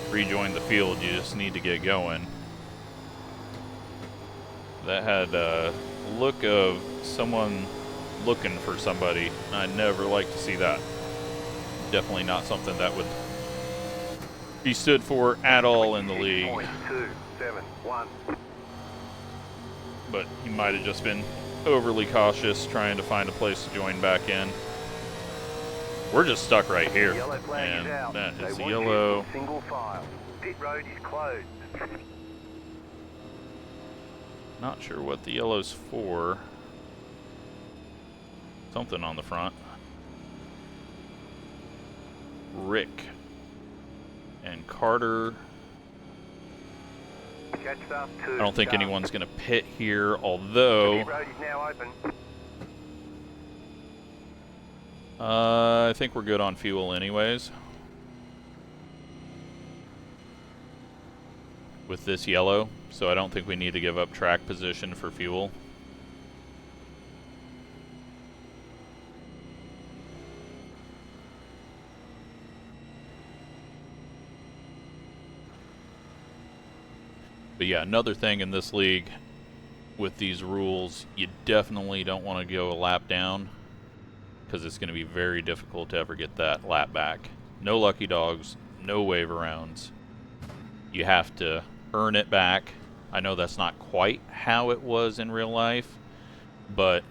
Speaker 1: rejoin the field. You just need to get going. That had a look of someone looking for somebody. I never like to see that. Definitely not something that would be stood for at all in the league.
Speaker 2: 26.271.
Speaker 1: But he might have just been overly cautious, trying to find a place to join back in. We're just stuck right here,
Speaker 2: Yellow flag
Speaker 1: and
Speaker 2: is out.
Speaker 1: that
Speaker 2: They
Speaker 1: is
Speaker 2: want
Speaker 1: yellow.
Speaker 2: you in single file. Pit road is closed.
Speaker 1: Not sure what the yellow's for. Something on the front. Rick and Carter.
Speaker 2: Catch up to
Speaker 1: I don't think
Speaker 2: start.
Speaker 1: anyone's going to pit here,
Speaker 2: The
Speaker 1: although
Speaker 2: pit road is now open.
Speaker 1: I think we're good on fuel anyways. With this yellow, so I don't think we need to give up track position for fuel. But yeah, another thing in this league with these rules, you definitely don't want to go a lap down, because it's going to be very difficult to ever get that lap back. No lucky dogs, no wave arounds. You have to earn it back. I know that's not quite how it was in real life, but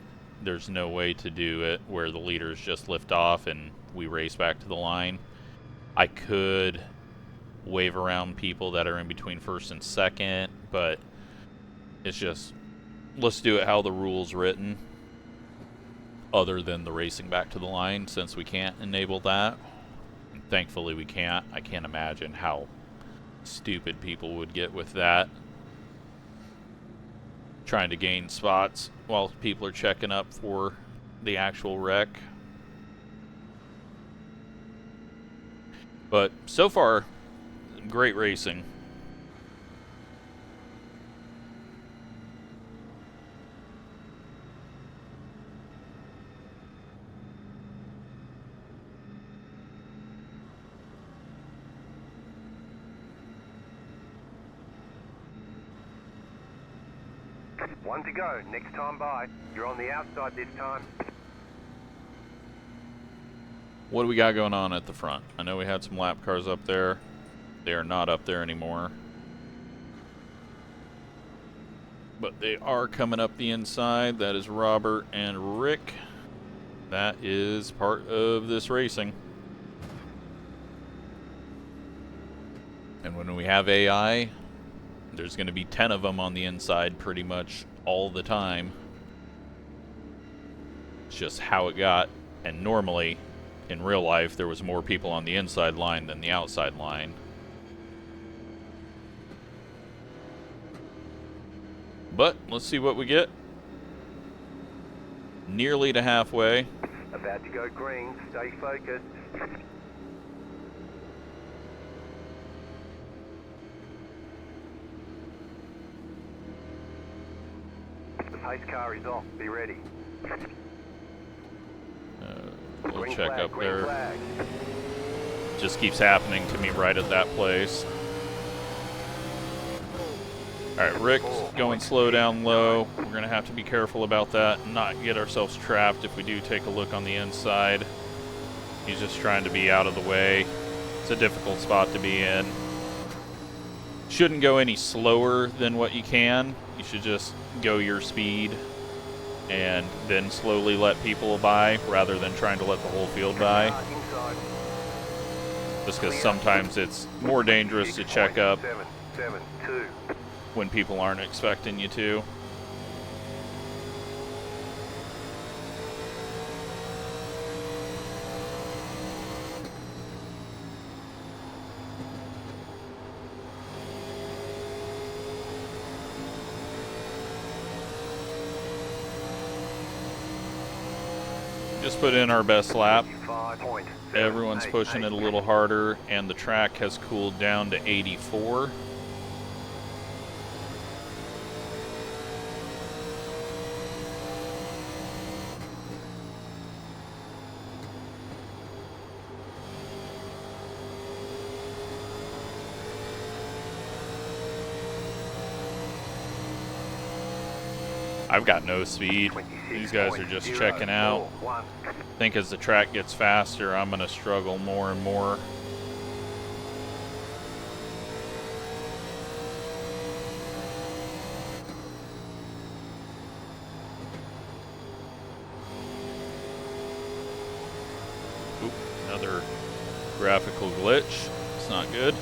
Speaker 1: there's no way to do it where the leaders just lift off and we race back to the line. I could wave around people that are in between first and second, but it's just, let's do it how the rule's written, other than the racing back to the line, since we can't enable that. And thankfully we can't. I can't imagine how stupid people would get with that, trying to gain spots while people are checking up for the actual wreck. But so far, great racing.
Speaker 2: One to go, next time by. You're on the outside this time.
Speaker 1: What do we got going on at the front? I know we had some lap cars up there. They are not up there anymore. But they are coming up the inside. That is Robert and Rick. That is part of this racing. And when we have AI, there's going to be 10 of them on the inside pretty much all the time. It's just how it got. And normally, in real life, there was more people on the inside line than the outside line. But let's see what we get. Nearly to halfway.
Speaker 2: About to go green, stay focused. The pace car is off, be ready.
Speaker 1: We'll
Speaker 2: Green
Speaker 1: check
Speaker 2: flag,
Speaker 1: up
Speaker 2: green
Speaker 1: there.
Speaker 2: flag.
Speaker 1: Just keeps happening to me right at that place. Alright, Rick's going slow down low. We're going to have to be careful about that and not get ourselves trapped if we do take a look on the inside. He's just trying to be out of the way. It's a difficult spot to be in. Shouldn't go any slower than what you can. You should just go your speed and then slowly let people by rather than trying to let the whole field by.
Speaker 2: Inside.
Speaker 1: Just because sometimes it's more dangerous to check up
Speaker 2: 772.
Speaker 1: when people aren't expecting you to. Just put in our best lap.
Speaker 2: 5.7.
Speaker 1: Everyone's pushing it a little harder, and the track has cooled down to 84. I've got no speed. These guys are just checking out. I think as the track gets faster, I'm going to struggle more and more. Oop, another graphical glitch. It's not good.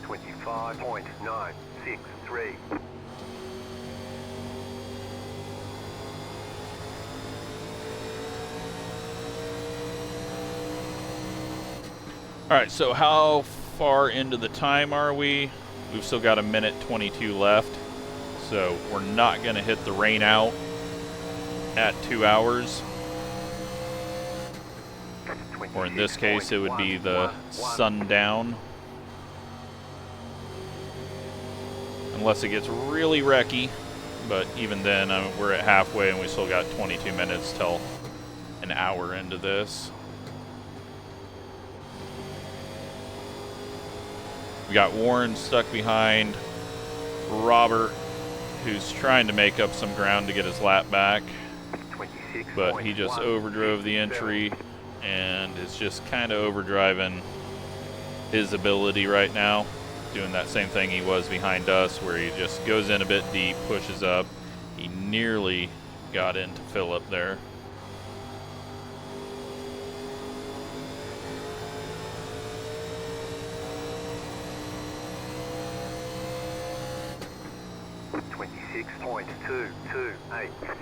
Speaker 2: 25.963.
Speaker 1: Alright, so how far into the time are we? We've still got 1:22 left. So we're not going to hit the rain out at 2 hours. Or in this case, it would be the sundown. Unless it gets really wrecky. But even then, we're at halfway and we still got 22 minutes till an hour into this. We got Warren stuck behind Robert, who's trying to make up some ground to get his lap back. But he just overdrove the entry and is just kind of overdriving his ability right now. Doing that same thing he was behind us, where he just goes in a bit deep, pushes up. He nearly got into Phillip there.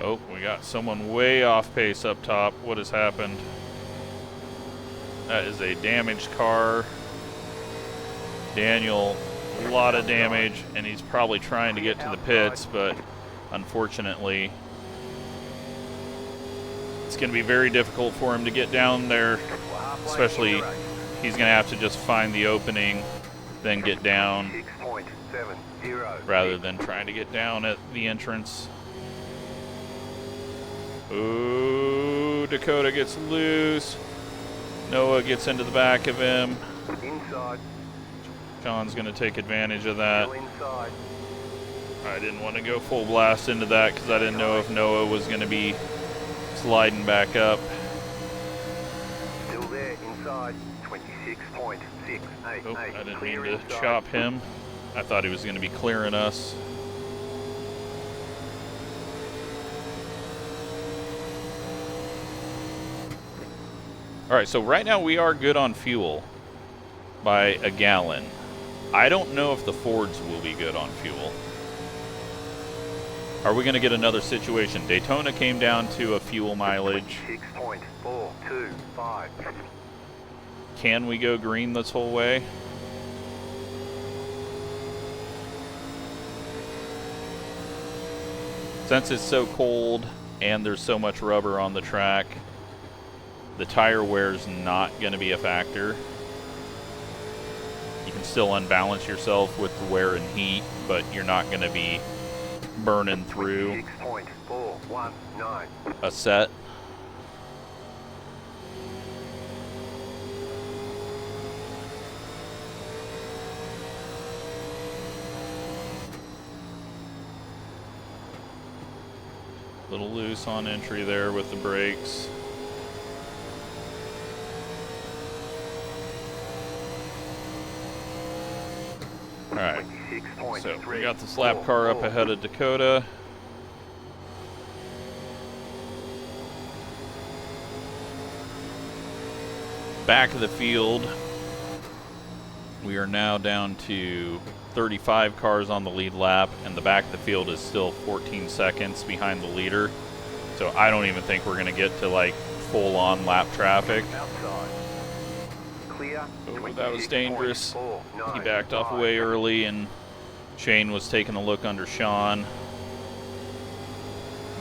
Speaker 1: Oh, we got someone way off pace up top. What has happened? That is a damaged car. Daniel, a lot of damage, and he's probably trying to get to the pits, but unfortunately, it's going to be very difficult for him to get down there, especially he's going to have to just find the opening, then get down, rather than trying to get down at the entrance. Ooh, Dakota gets loose. Noah gets into the back of him.
Speaker 2: Inside.
Speaker 1: Sean's going to take advantage of that. I didn't want to go full blast into that because I didn't know if Noah was going to be sliding back up.
Speaker 2: Still there, inside. 26.688.
Speaker 1: Oh, I didn't mean to chop him. I thought he was going to be clearing us. Alright, so right now we are good on fuel by a gallon. I don't know if the Fords will be good on fuel. Are we going to get another situation? Daytona came down to a fuel mileage.
Speaker 2: 6.425.
Speaker 1: Can we go green this whole way? Since it's so cold and there's so much rubber on the track, the tire wear is not going to be a factor. You can still unbalance yourself with the wear and heat, but you're not going to be burning through a set. A little loose on entry there with the brakes. Alright, so we got the slap car up ahead of Dakota. Back of the field, we are now down to 35 cars on the lead lap, and the back of the field is still 14 seconds behind the leader. So I don't even think we're going to get to like full-on lap traffic. Oh, that was dangerous. He backed off way early, and Shane was taking a look under Sean.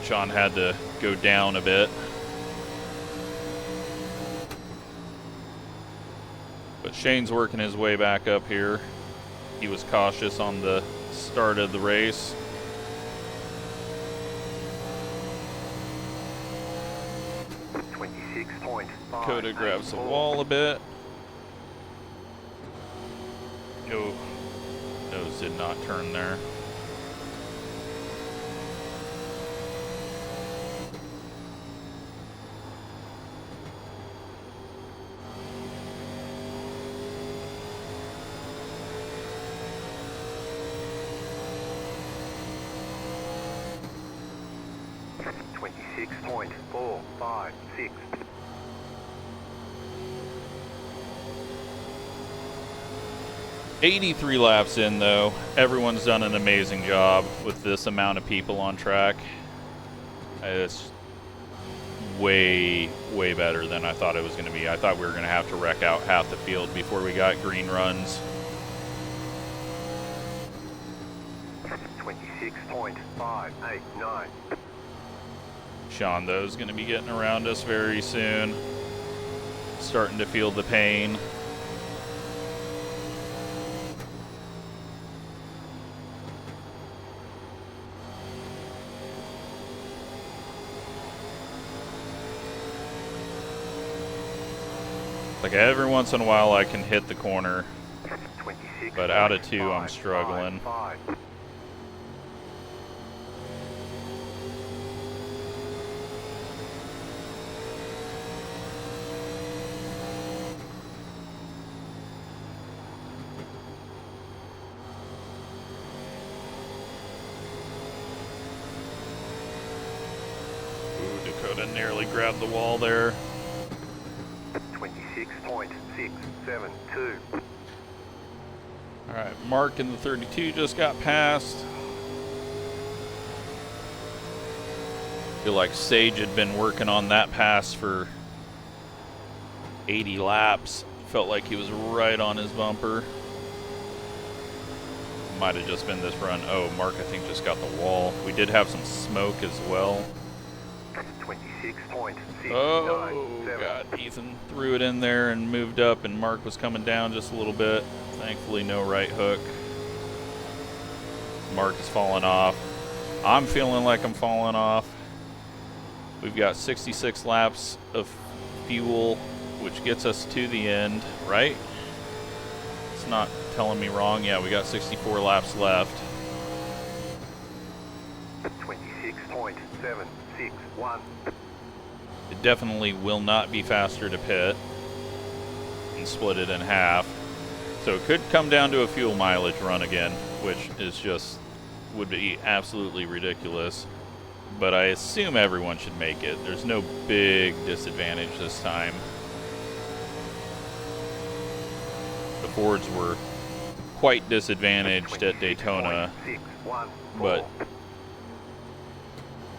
Speaker 1: Sean had to go down a bit. But Shane's working his way back up here. He was cautious on the start of the race. Dakota grabs the wall a bit. Oh, nose did not turn there. .456. 83 laps in, though. Everyone's done an amazing job with this amount of people on track. It's way, way better than I thought it was going to be. I thought we were going to have to wreck out half the field before we got green runs.
Speaker 2: 26.589.
Speaker 1: Sean, though, is going to be getting around us very soon. Starting to feel the pain. Like every once in a while I can hit the corner
Speaker 2: 26.
Speaker 1: But out of 2, I'm struggling.
Speaker 2: 5.
Speaker 1: Ooh, Dakota nearly grabbed the wall there.
Speaker 2: 26.672.
Speaker 1: Alright, Mark in the 32 just got passed. Feel like Sage had been working on that pass for 80 laps. Felt like he was right on his bumper. Might have just been this run. Oh, Mark I think just got the wall. We did have some smoke as well.
Speaker 2: 26.697.
Speaker 1: Oh god, Ethan threw it in there and moved up, and Mark was coming down just a little bit. Thankfully no right hook. Mark is falling off. I'm feeling like I'm falling off. We've got 66 laps of fuel, which gets us to the end, right? It's not telling me wrong. Yeah, we got 64 laps left.
Speaker 2: 26.761.
Speaker 1: It definitely will not be faster to pit and split it in half. So it could come down to a fuel mileage run again, which is just, would be absolutely ridiculous. But I assume everyone should make it. There's no big disadvantage this time. The Fords were quite disadvantaged at Daytona, but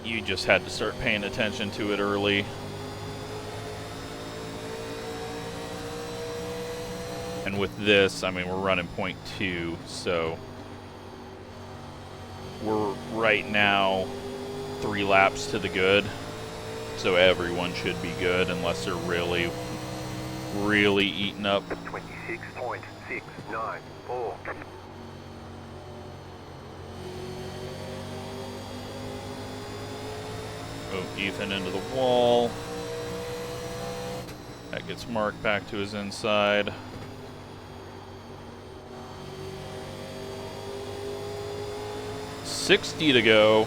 Speaker 1: you just had to start paying attention to it early. And with this, I mean, we're running 0.2, so we're right now 3 laps to the good. So everyone should be good unless they're really, really eaten up.
Speaker 2: 26.694.
Speaker 1: Oh, Ethan into the wall. That gets Mark back to his inside. $60 to go,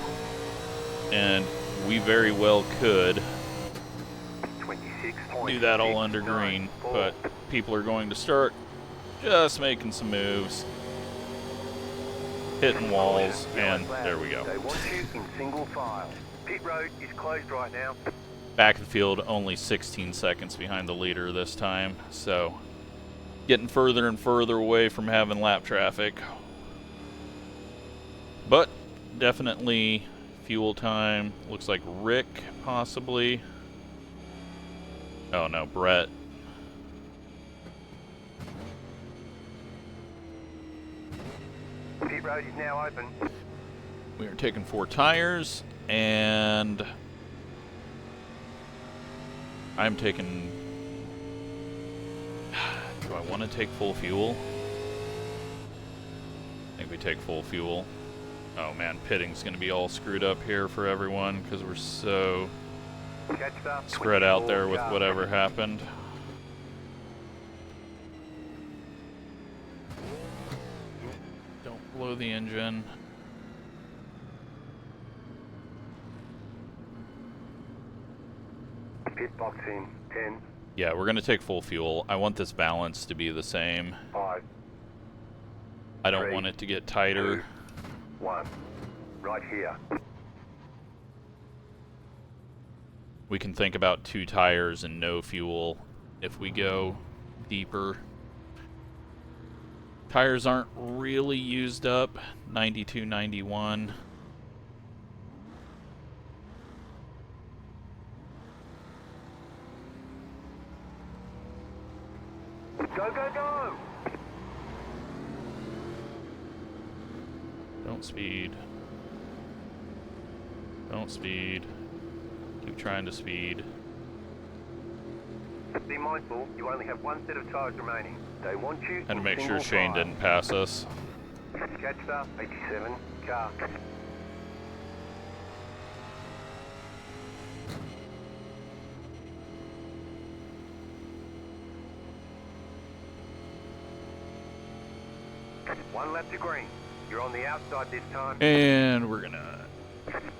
Speaker 1: and we very well could do that all under green, but people are going to start just making some moves, hitting walls, and there we go.
Speaker 2: They want you in single file. Pit road is closed right now.
Speaker 1: Back of the field, only 16 seconds behind the leader this time, so getting further and further away from having lap traffic. But definitely fuel time. Looks like Rick, possibly. Oh no, Brett.
Speaker 2: Pit road is now open.
Speaker 1: We are taking 4 tires, and I'm taking... Do I want to take full fuel? I think we take full fuel. Oh man, pitting's going to be all screwed up here for everyone because we're so spread out there with whatever happened. Don't blow the engine.
Speaker 2: Pit box in 10.
Speaker 1: Yeah, we're going to take full fuel. I want this balance to be the same.
Speaker 2: 5.
Speaker 1: I don't want it to get tighter.
Speaker 2: 2, 1. Right here.
Speaker 1: We can think about 2 tires and no fuel if we go deeper. Tires aren't really used up. 92, 91.
Speaker 2: Go, go, go!
Speaker 1: Don't speed. Don't speed. Keep trying to speed.
Speaker 2: Be mindful, you only have 1 set of tires remaining. They want you
Speaker 1: Had to
Speaker 2: in
Speaker 1: make sure
Speaker 2: single
Speaker 1: Shane
Speaker 2: file.
Speaker 1: didn't pass us.
Speaker 2: Catch 87 car. 1 lap to green. You're on the outside this time.
Speaker 1: And we're gonna...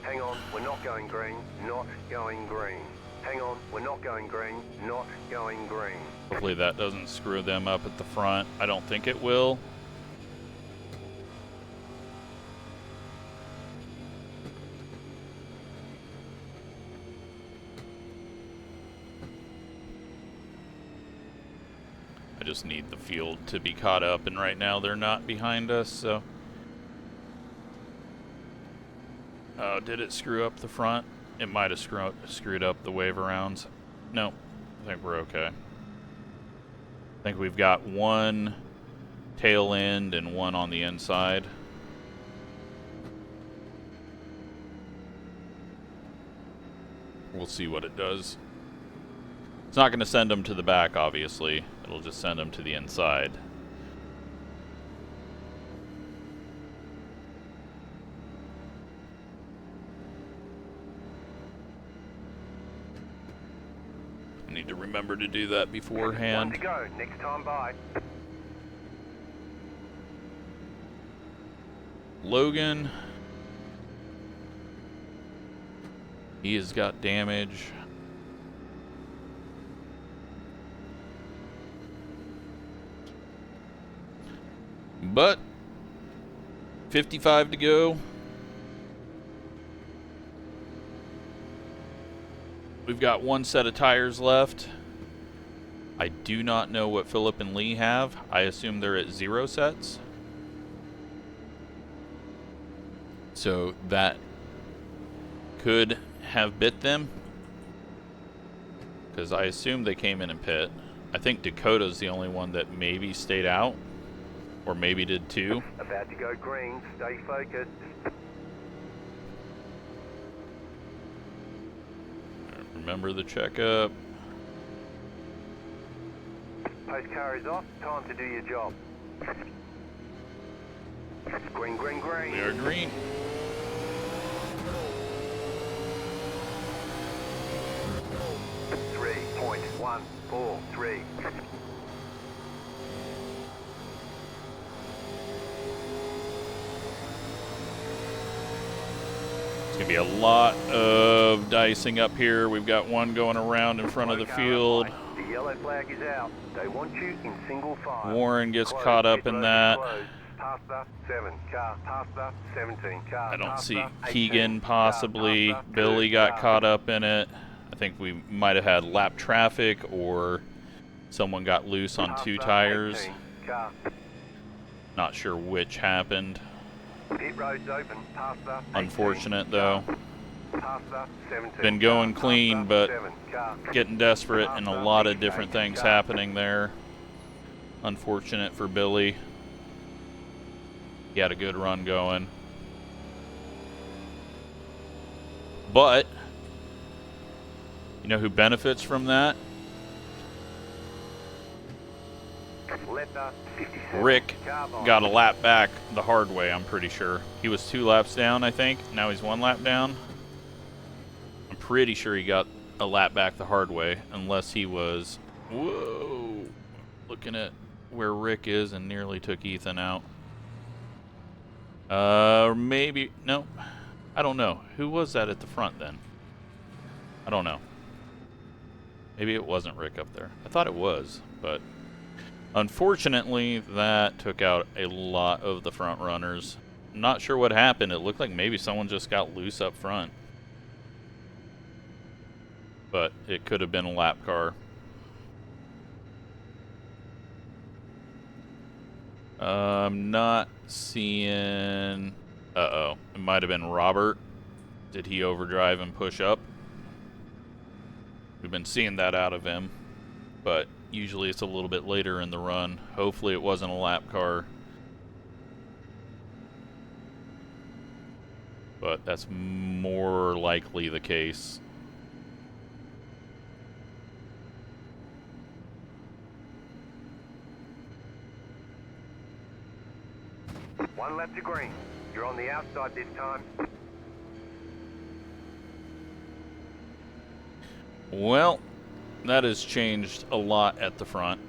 Speaker 2: Hang on, we're not going green. Not going green. Hang on, we're not going green. Not going green.
Speaker 1: Hopefully that doesn't screw them up at the front. I don't think it will. I just need the field to be caught up, and right now they're not behind us, so... did it screw up the front? It might have screwed up the wave arounds. No, I think we're okay. I think we've got one tail end and one on the inside. We'll see what it does. It's not going to send them to the back, obviously. It'll just send them to the inside. I need to remember to do that beforehand.
Speaker 2: 1 to go, next time by.
Speaker 1: Logan. He has got damage. But 55 to go. We've got one set of tires left. I do not know what Phillip and Lee have. I assume they're at 0 sets. So that could have bit them, because I assume they came in and pit. I think Dakota's the only one that maybe stayed out, or maybe did too.
Speaker 2: About to go green, stay focused.
Speaker 1: Remember the checkup.
Speaker 2: Post car is off, time to do your job. Green, green, green.
Speaker 1: We are green.
Speaker 2: .143.
Speaker 1: It's going to be a lot of dicing up here. We've got one going around in front of the field.
Speaker 2: The yellow flag is out. They want you in single file.
Speaker 1: Warren gets caught up in that.
Speaker 2: Past the 7 car, past the 17 car.
Speaker 1: I don't
Speaker 2: past
Speaker 1: see
Speaker 2: the 18
Speaker 1: Keegan
Speaker 2: car,
Speaker 1: possibly.
Speaker 2: past the
Speaker 1: Billy
Speaker 2: 2
Speaker 1: got
Speaker 2: car.
Speaker 1: caught up in it. I think we might have had lap traffic, or someone got loose on
Speaker 2: Past
Speaker 1: 2
Speaker 2: the
Speaker 1: tires.
Speaker 2: 18 car.
Speaker 1: Not sure which happened.
Speaker 2: Pit road's open, past the 18
Speaker 1: Unfortunate
Speaker 2: car.
Speaker 1: though.
Speaker 2: Past the 17
Speaker 1: Been going
Speaker 2: car,
Speaker 1: clean,
Speaker 2: past the
Speaker 1: but
Speaker 2: 7 car.
Speaker 1: getting desperate, and a lot of different things happening there. Unfortunate for Billy. He had a good run going. But, you know who benefits from that?
Speaker 2: Let the 57
Speaker 1: Rick
Speaker 2: car by.
Speaker 1: got a lap back the hard way, I'm pretty sure. He was 2 laps down, I think. Now he's 1 lap down. I'm pretty sure he got a lap back the hard way, unless he was... Whoa! Looking at where Rick is and nearly took Ethan out. Maybe... No. I don't know. Who was that at the front then? I don't know. Maybe it wasn't Rick up there. I thought it was, but... Unfortunately, that took out a lot of the front runners. Not sure what happened. It looked like maybe someone just got loose up front. But it could have been a lap car. I'm not seeing... Uh-oh. It might have been Robert. Did he overdrive and push up? We've been seeing that out of him. But usually it's a little bit later in the run. Hopefully it wasn't a lap car. But that's more likely the case.
Speaker 2: One lap to green. You're on the outside this time.
Speaker 1: Well, that has changed a lot at the front.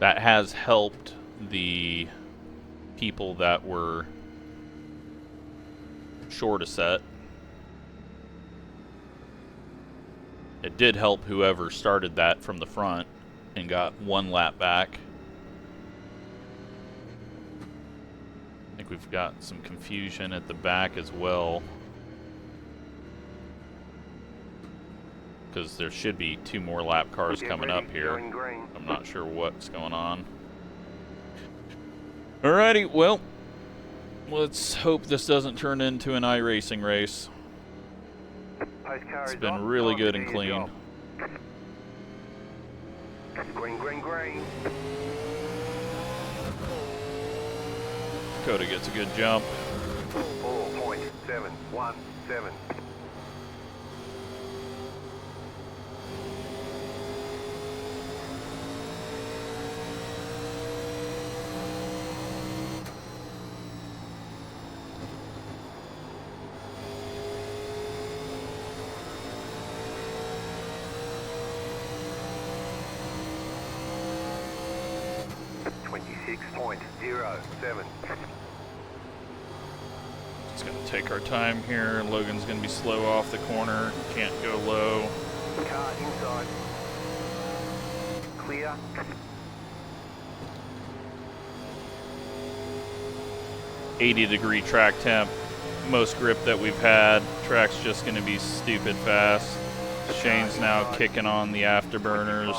Speaker 1: That has helped the people that were short a set. It did help whoever started that from the front and got 1 lap back. I think we've got some confusion at the back as well, because there should be 2 more lap cars coming up here. I'm not sure what's going on. Alrighty, well, let's hope this doesn't turn into an iRacing race. It's been really good and clean.
Speaker 2: Green, green, green.
Speaker 1: Dakota gets a good jump.
Speaker 2: 4.717.
Speaker 1: It's going to take our time here. Logan's going to be slow off the corner. Can't go low.
Speaker 2: Car inside. Clear.
Speaker 1: .80-degree track temp. Most grip that we've had. Track's just going to be stupid fast. Shane's now kicking on the afterburners.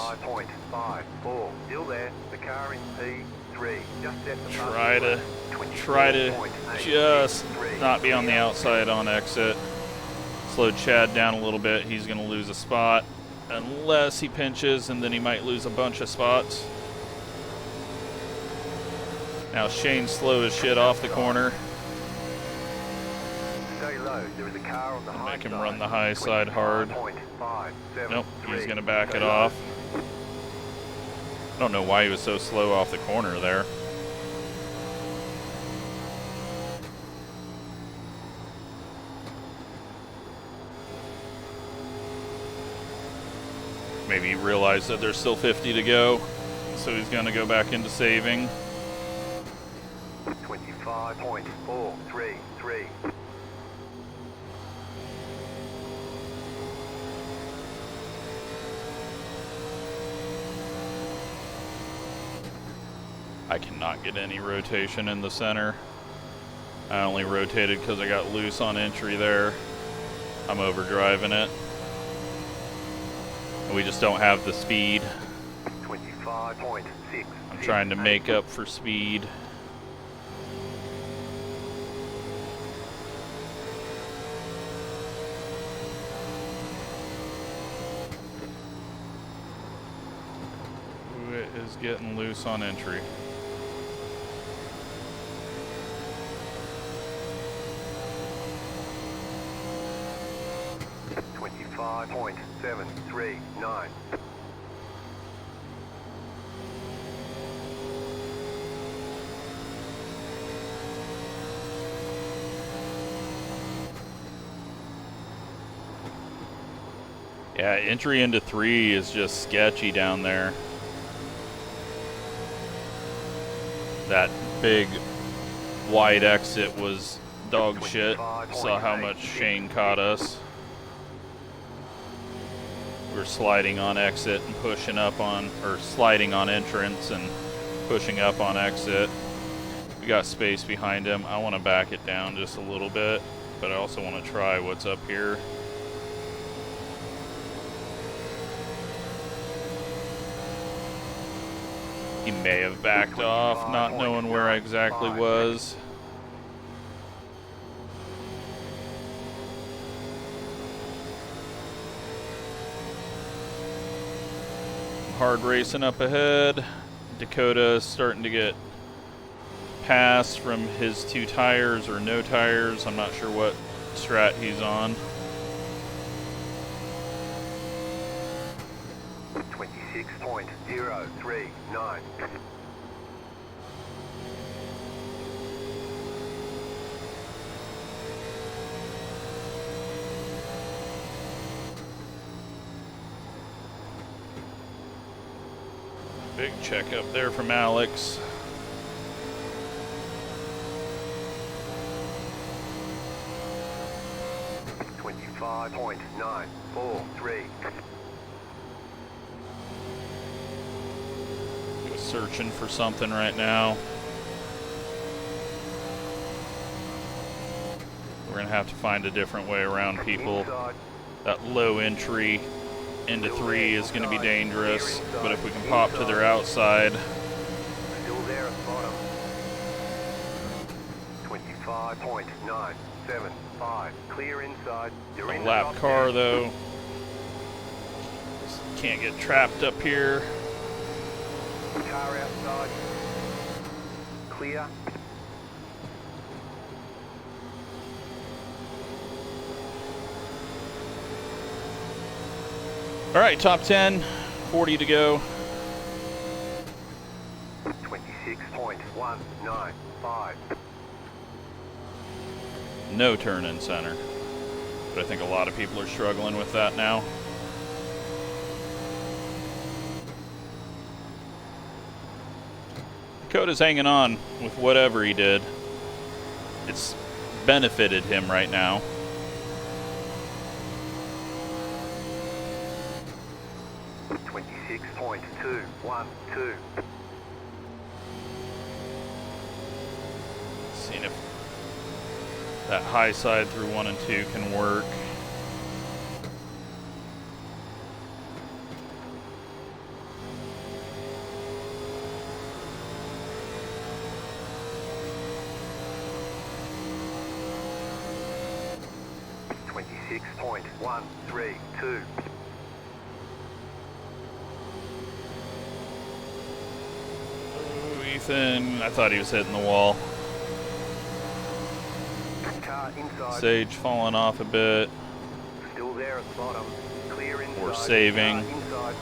Speaker 2: 5.54. Still there. The car in P3. Just set the
Speaker 1: Try to just not be on the outside on exit. Slowed Chad down a little bit. He's going to lose a spot. Unless he pinches, and then he might lose a bunch of spots. Now Shane's slow as shit off the corner.
Speaker 2: Stay low. There is a car on the high
Speaker 1: Make him
Speaker 2: side.
Speaker 1: run the high side hard. Nope, he's going to back it off. I don't know why he was so slow off the corner there. Maybe he realized that there's still 50 to go, so he's going to go back into saving.
Speaker 2: 25.433.
Speaker 1: I cannot get any rotation in the center. I only rotated because I got loose on entry there. I'm overdriving it. We just don't have the speed.
Speaker 2: 25.6.
Speaker 1: I'm trying to make up for speed. It is getting loose on entry.
Speaker 2: .739.
Speaker 1: Yeah, entry into 3 is just sketchy down there. That big wide exit was dog shit. Saw how much Shane caught us. We're sliding on exit and pushing up on, or sliding on entrance and pushing up on exit. We got space behind him. I want to back it down just a little bit, but I also want to try what's up here. He may have backed off, not knowing where I exactly was. Hard racing up ahead. Dakota is starting to get passed from his 2 tires or no tires. I'm not sure what strat he's on.
Speaker 2: 26.039.
Speaker 1: Big check up there from Alex.
Speaker 2: .943.
Speaker 1: Just searching for something right now. We're gonna have to find a different way around people.
Speaker 2: Inside.
Speaker 1: That low entry into 3 is gonna be dangerous, but if we can pop to their outside.
Speaker 2: Still there at the bottom. 25.975. Clear inside. You're
Speaker 1: A
Speaker 2: in the
Speaker 1: lap
Speaker 2: top
Speaker 1: car
Speaker 2: 10.
Speaker 1: though. Can't get trapped up here.
Speaker 2: Car outside. Clear.
Speaker 1: All right, top 10, 40 to go.
Speaker 2: 26.195.
Speaker 1: No turn in center. But I think a lot of people are struggling with that now. Hotas hanging on with whatever he did. It's benefited him right now.
Speaker 2: .212.
Speaker 1: Seeing if that high side through 1 and 2 can work.
Speaker 2: .132.
Speaker 1: Ooh, Ethan, I thought he was hitting the wall.
Speaker 2: Car inside.
Speaker 1: Sage falling off a bit.
Speaker 2: Still there at the bottom. Clear inside.
Speaker 1: We're saving.
Speaker 2: Car inside.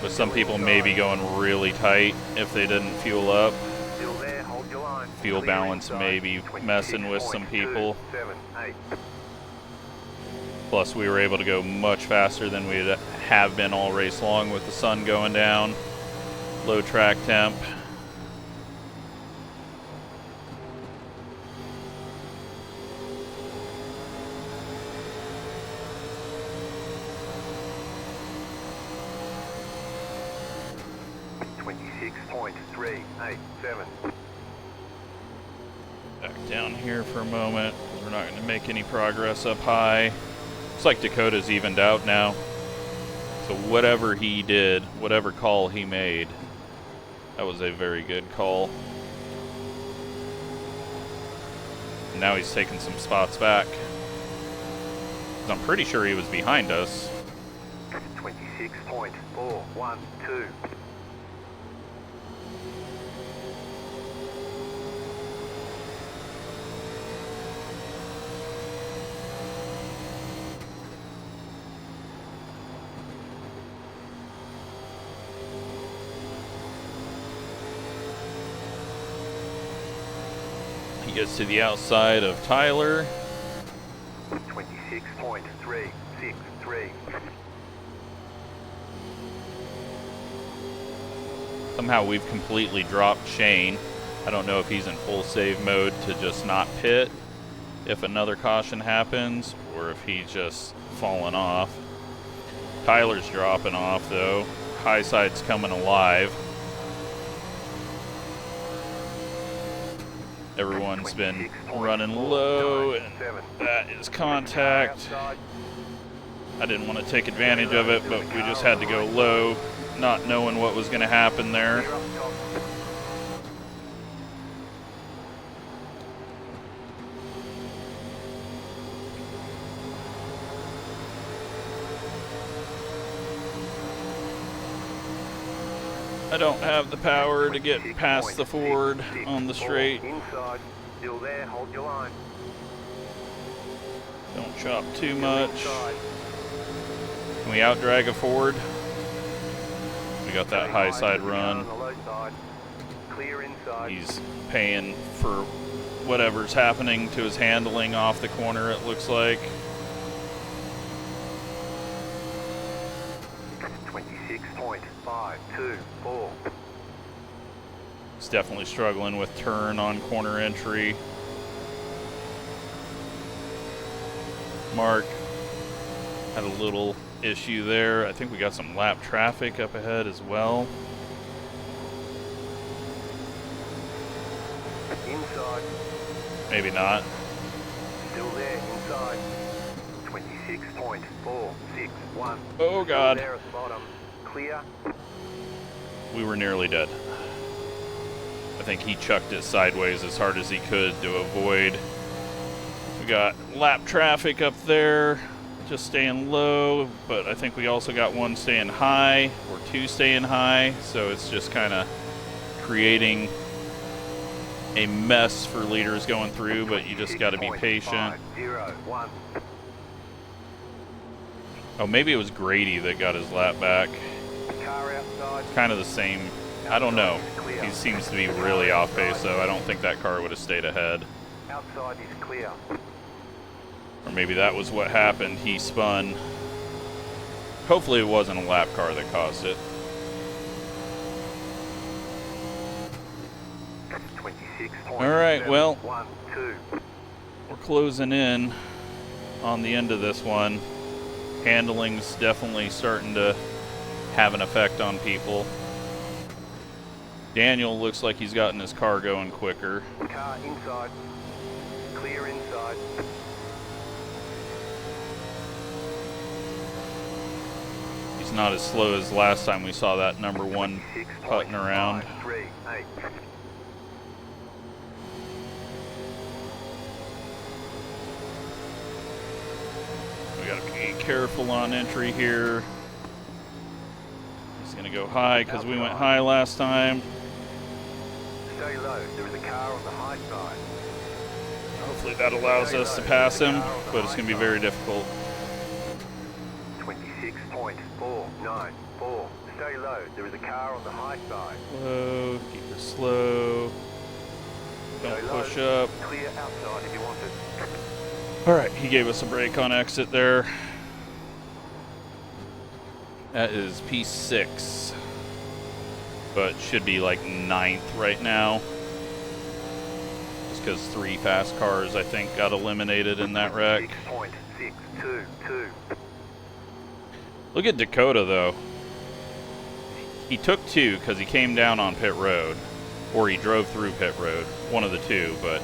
Speaker 1: But some people may be going really tight if they didn't fuel up.
Speaker 2: Still there, hold your line.
Speaker 1: Fuel
Speaker 2: Clear
Speaker 1: balance
Speaker 2: inside.
Speaker 1: may be messing with some people.
Speaker 2: 26.278.
Speaker 1: Plus, we were able to go much faster than we have been all race long with the sun going down. Low track temp.
Speaker 2: .387.
Speaker 1: Back down here for a moment, because we're not going to make any progress up high. Looks like Dakota's evened out now. So whatever he did, whatever call he made, that was a very good call. And now he's taking some spots back. 'Cause I'm pretty sure he was behind us.
Speaker 2: 26.412.
Speaker 1: He gets to the outside of Tyler.
Speaker 2: 26.363.
Speaker 1: Somehow we've completely dropped Shane. I don't know if he's in full save mode to just not pit if another caution happens, or if he's just fallen off. Tyler's dropping off though. High side's coming alive. Everyone's been running low, and that is contact. I didn't want to take advantage of it, but we just had to go low, not knowing what was going to happen there. I don't have the power to get past the Ford on the straight.
Speaker 2: Inside, still there, hold your line.
Speaker 1: Don't chop too much.
Speaker 2: Inside.
Speaker 1: Can we outdrag a Ford? We got that high side run.
Speaker 2: On the low side. Clear inside.
Speaker 1: He's paying for whatever's happening to his handling off the corner, it looks like.
Speaker 2: 26.5. 6.24.
Speaker 1: He's definitely struggling with turn on corner entry. Mark had a little issue there. I think we got some lap traffic up ahead as well.
Speaker 2: Inside.
Speaker 1: Maybe not.
Speaker 2: Still there, inside. 26.461.
Speaker 1: Oh God.
Speaker 2: Still there at the bottom. Clear.
Speaker 1: We were nearly dead. I think he chucked it sideways as hard as he could to avoid. We got lap traffic up there, just staying low, but I think we also got one staying high, or two staying high, so it's just kind of creating a mess for leaders going through, but you just got to be patient.
Speaker 2: 26.501.
Speaker 1: Oh, maybe it was Grady that got his lap back.
Speaker 2: Car outside.
Speaker 1: Kind of the same. I don't know. He seems to be really off pace, though. I don't think that car would have stayed ahead.
Speaker 2: Outside is clear.
Speaker 1: Or maybe that was what happened. He spun. Hopefully it wasn't a lap car that caused it.
Speaker 2: 26.712.
Speaker 1: All right, well, we're closing in on the end of this one. Handling's definitely starting to have an effect on people. Daniel looks like he's gotten his car going quicker.
Speaker 2: Car inside. Clear inside.
Speaker 1: He's not as slow as last time we saw that number one putting around.
Speaker 2: 6.538.
Speaker 1: We gotta be careful on entry here. He's gonna go high because we went high last time.
Speaker 2: Stay low. There is a car on the high side.
Speaker 1: Hopefully that allows us to pass him, but it's gonna be very difficult.
Speaker 2: 26.494. Stay low. There is a car on the high side.
Speaker 1: Slow, keep it slow. Don't push up.
Speaker 2: Clear outside if you want it.
Speaker 1: Alright, he gave us a break on exit there. That is P6. But should be like 9th right now. Just because 3 fast cars, I think, got eliminated in that wreck.
Speaker 2: 6.622.
Speaker 1: Look at Dakota, though. He took 2 because he came down on pit road. Or he drove through pit road. One of the two, but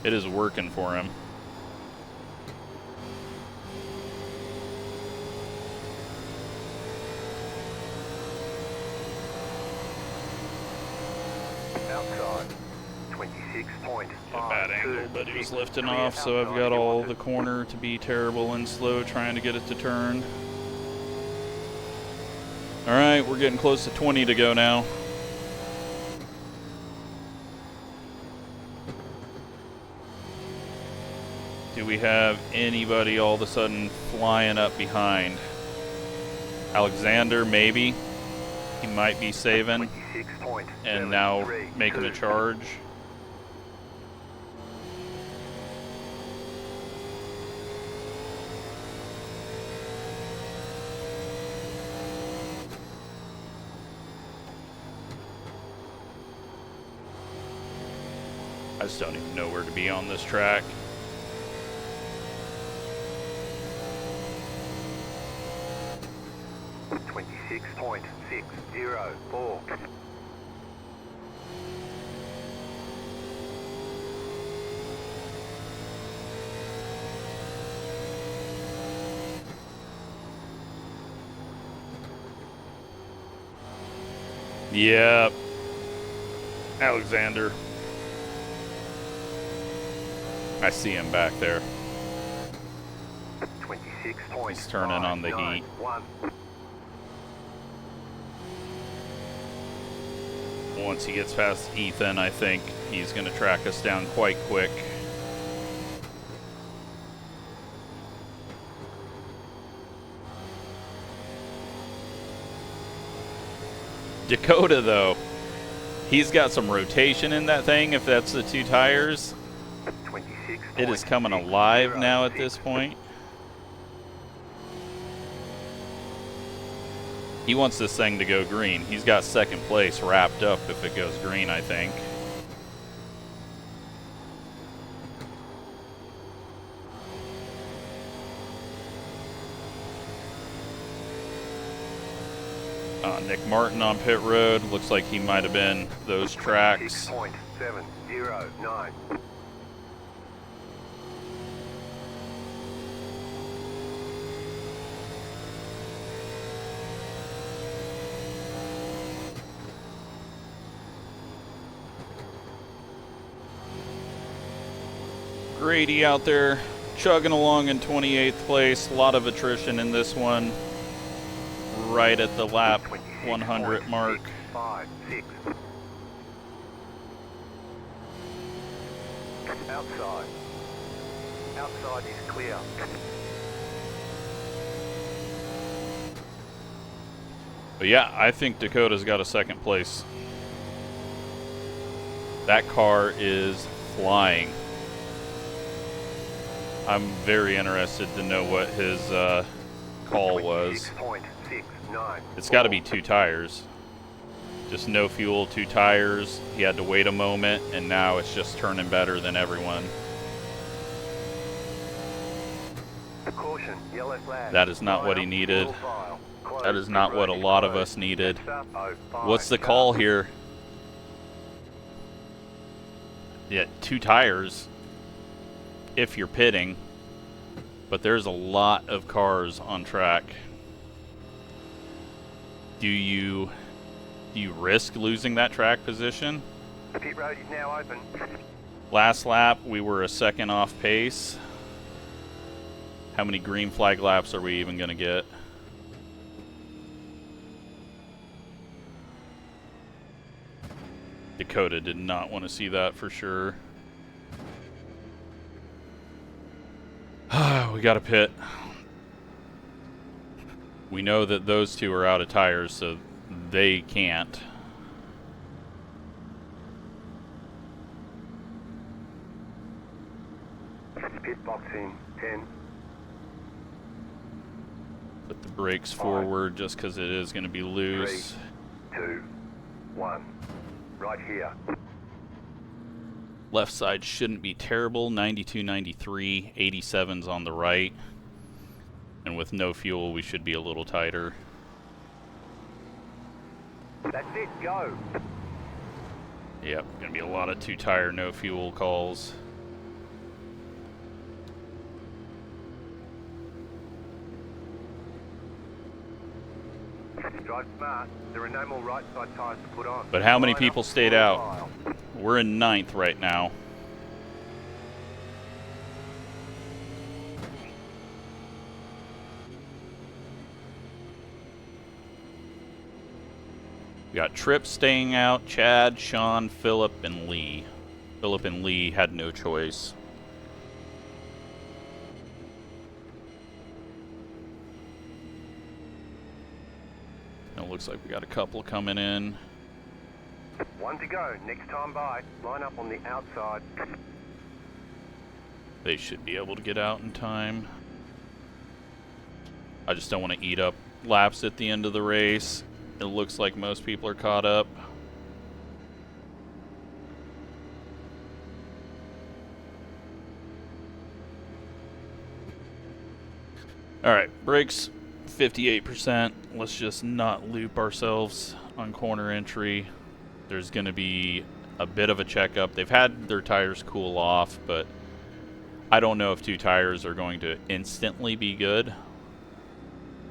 Speaker 1: it is working for him.
Speaker 2: Outside. 26.5.
Speaker 1: A bad angle, but he was lifting off, so I've got all the corner to be terrible and slow trying to get it to turn. Alright, we're getting close to 20 to go now. Do we have anybody all of a sudden flying up behind? Alexander, maybe. He might be saving and now making a charge. I just don't even know where to be on this track.
Speaker 2: .604.
Speaker 1: Yep. Alexander. I see him back there.
Speaker 2: 26.591.
Speaker 1: He's turning on the heat. Once he gets past Ethan, I think he's going to track us down quite quick. Dakota, though, he's got some rotation in that thing, if that's the 2 tires. It is coming alive now at this point. He wants this thing to go green. He's got second place wrapped up if it goes green, I think. Nick Martin on pit road. Looks like he might have been those tracks.
Speaker 2: 6.709.
Speaker 1: Grady out there chugging along in 28th place. A lot of attrition in this one. Right at the lap 100 mark.
Speaker 2: 5, 6. Outside. Outside is clear.
Speaker 1: But yeah, I think Dakota's got a second place. That car is flying. I'm very interested to know what his call was. It's got to be 2 tires. Just no fuel, 2 tires. He had to wait a moment, and now it's just turning better than everyone. That is not what he needed. That is not what a lot of us needed. What's the call here? Yeah, 2 tires if you're pitting, but there's a lot of cars on track. Do you risk losing that track position?
Speaker 2: The pit road is now open.
Speaker 1: Last lap, we were a second off pace. How many green flag laps are we even going to get? Dakota did not want to see that for sure. We got to pit. We know that those 2 are out of tires, so they can't.
Speaker 2: Pit box in 10.
Speaker 1: Put the brakes forward just because it is going to be loose.
Speaker 2: 3, 2, 1. Right here.
Speaker 1: Left side shouldn't be terrible. 92, 93, 87's on the right. And with no fuel, we should be a little tighter.
Speaker 2: That's it, go.
Speaker 1: Yep, gonna be a lot of 2-tire, no fuel calls.
Speaker 2: Drive smart. There are no more right side tires to put on.
Speaker 1: But how many people stayed out? We're in 9th right now. We got Tripp staying out, Chad, Sean, Phillip, and Lee. Phillip and Lee had no choice. It looks like we got a couple coming in.
Speaker 2: 1 to go. Next time by. Line up on the outside.
Speaker 1: They should be able to get out in time. I just don't want to eat up laps at the end of the race. It looks like most people are caught up. Alright, brakes 58%. Let's just not loop ourselves on corner entry. There's going to be a bit of a checkup. They've had their tires cool off, but I don't know if 2 tires are going to instantly be good.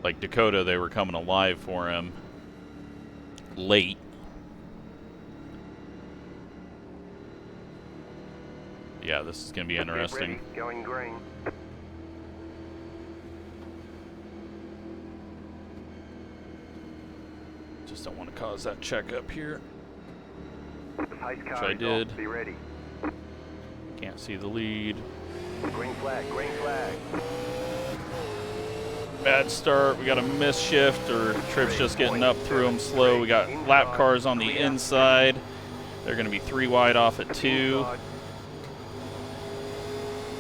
Speaker 1: Like Dakota, they were coming alive for him late. Yeah, this is going to be interesting.
Speaker 2: Ready, going green.
Speaker 1: Just don't want to cause that checkup here.
Speaker 2: The pace car
Speaker 1: Which I did.
Speaker 2: Off. Be ready.
Speaker 1: Can't see the lead.
Speaker 2: Green flag, green flag.
Speaker 1: Bad start. We got a miss shift, or Tripp's just getting up through them slow. We got lap cars on the inside. They're going to be 3 wide off at 2.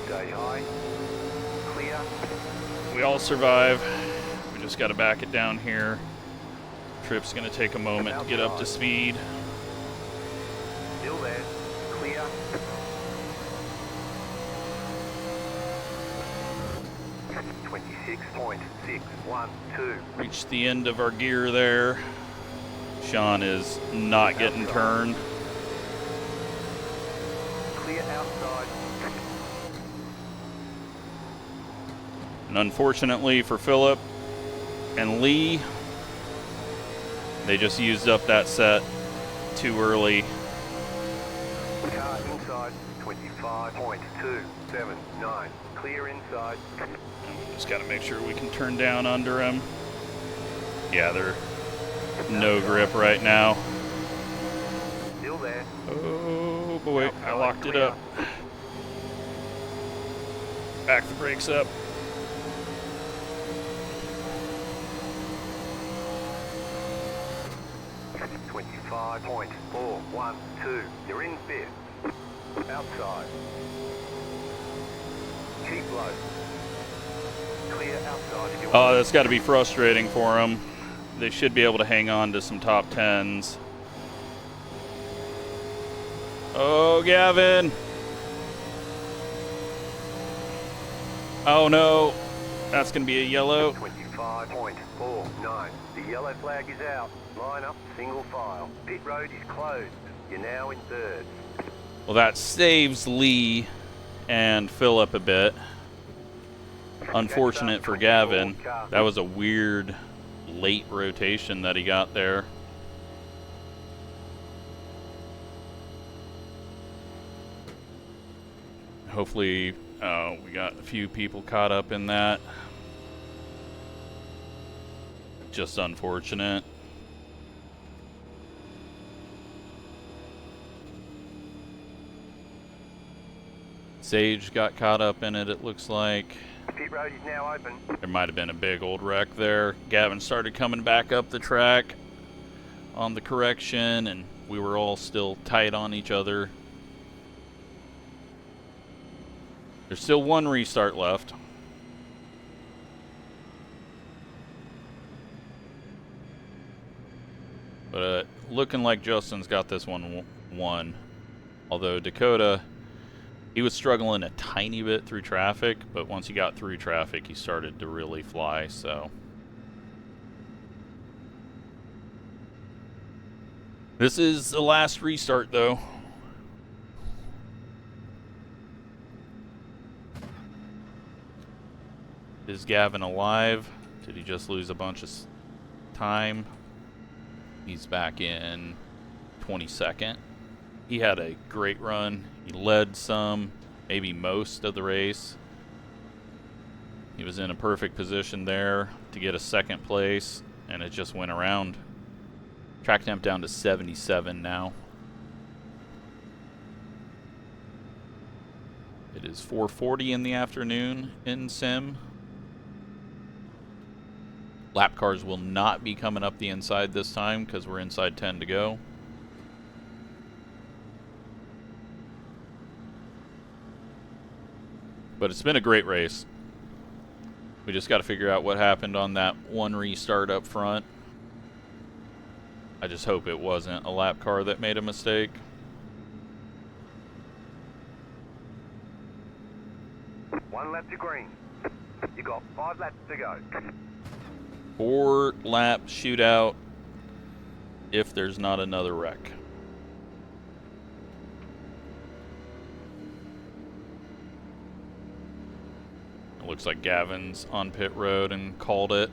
Speaker 2: Stay high. Clear.
Speaker 1: We all survive. We just got to back it down here. Trip's going to take a moment to get up to speed.
Speaker 2: Still there. Clear. .612.
Speaker 1: Reached the end of our gear there. Sean is not getting turned.
Speaker 2: Clear outside.
Speaker 1: And unfortunately for Philip and Lee, they just used up that set too early.
Speaker 2: Car inside. 25.279. Clear inside.
Speaker 1: Just got to make sure we can turn down under him. Yeah, they're no grip right now.
Speaker 2: Still there.
Speaker 1: Oh boy, I locked it up. Back the brakes up.
Speaker 2: .412. You're in fifth. Outside. Keep low. Clear outside.
Speaker 1: Oh, that's got to be frustrating for them. They should be able to hang on to some top 10s. Oh, Gavin. Oh, no. That's going to be a yellow.
Speaker 2: 25.49. The yellow flag is out. Line up, single file. Pit road is closed. You're now in third.
Speaker 1: Well, that saves Lee and Philip a bit. Unfortunate for Gavin. That was a weird late rotation that he got there. Hopefully, we got a few people caught up in that. Just unfortunate. Sage got caught up in it, it looks like.
Speaker 2: Pit road is now open.
Speaker 1: There might have been a big old wreck there. Gavin started coming back up the track on the correction, and we were all still tight on each other. There's still one restart left. But looking like Justin's got this one won. Although Dakota, he was struggling a tiny bit through traffic, but once he got through traffic, he started to really fly, so. This is the last restart, though. Is Gavin alive? Did he just lose a bunch of time? He's back in 22nd. He had a great run. He led some, maybe most of the race. He was in a perfect position there to get a second place, and it just went around. Track temp down to 77 now. It is 4:40 in the afternoon in Sim. Lap cars will not be coming up the inside this time because we're inside 10 to go. But it's been a great race. We just got to figure out what happened on that one restart up front. I just hope it wasn't a lap car that made a mistake.
Speaker 2: One lap to green. You got 5 laps to go.
Speaker 1: 4-lap shootout if there's not another wreck. It looks like Gavin's on pit road and called it.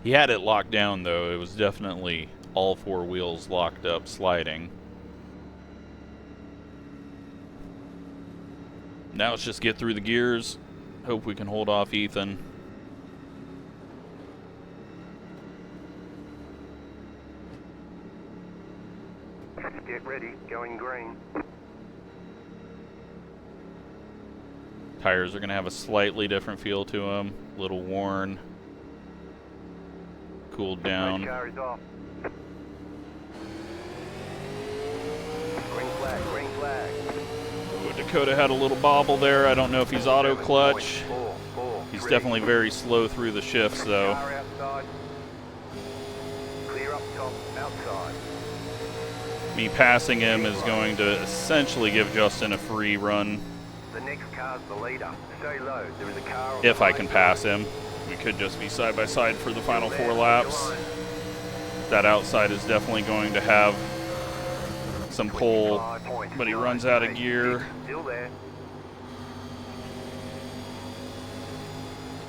Speaker 1: He had it locked down, though. It was definitely all 4 wheels locked up, sliding. Now let's just get through the gears. Hope we can hold off Ethan.
Speaker 2: Get ready, going green.
Speaker 1: Tires are going to have a slightly different feel to them. A little worn. Cooled down.
Speaker 2: Car is off. Green flag, green flag.
Speaker 1: Dakota had a little bobble there. I don't know if he's auto clutch. He's definitely very slow through the shifts though.
Speaker 2: Clear up top, outside.
Speaker 1: Me passing him is going to essentially give Justin a free run.
Speaker 2: The next car's the leader. Stay low. There is a car on
Speaker 1: If
Speaker 2: the
Speaker 1: I can pass him. We could just be side by side for the final 4 laps. That outside is definitely going to have some pull, but he runs out of gear.
Speaker 2: Still there.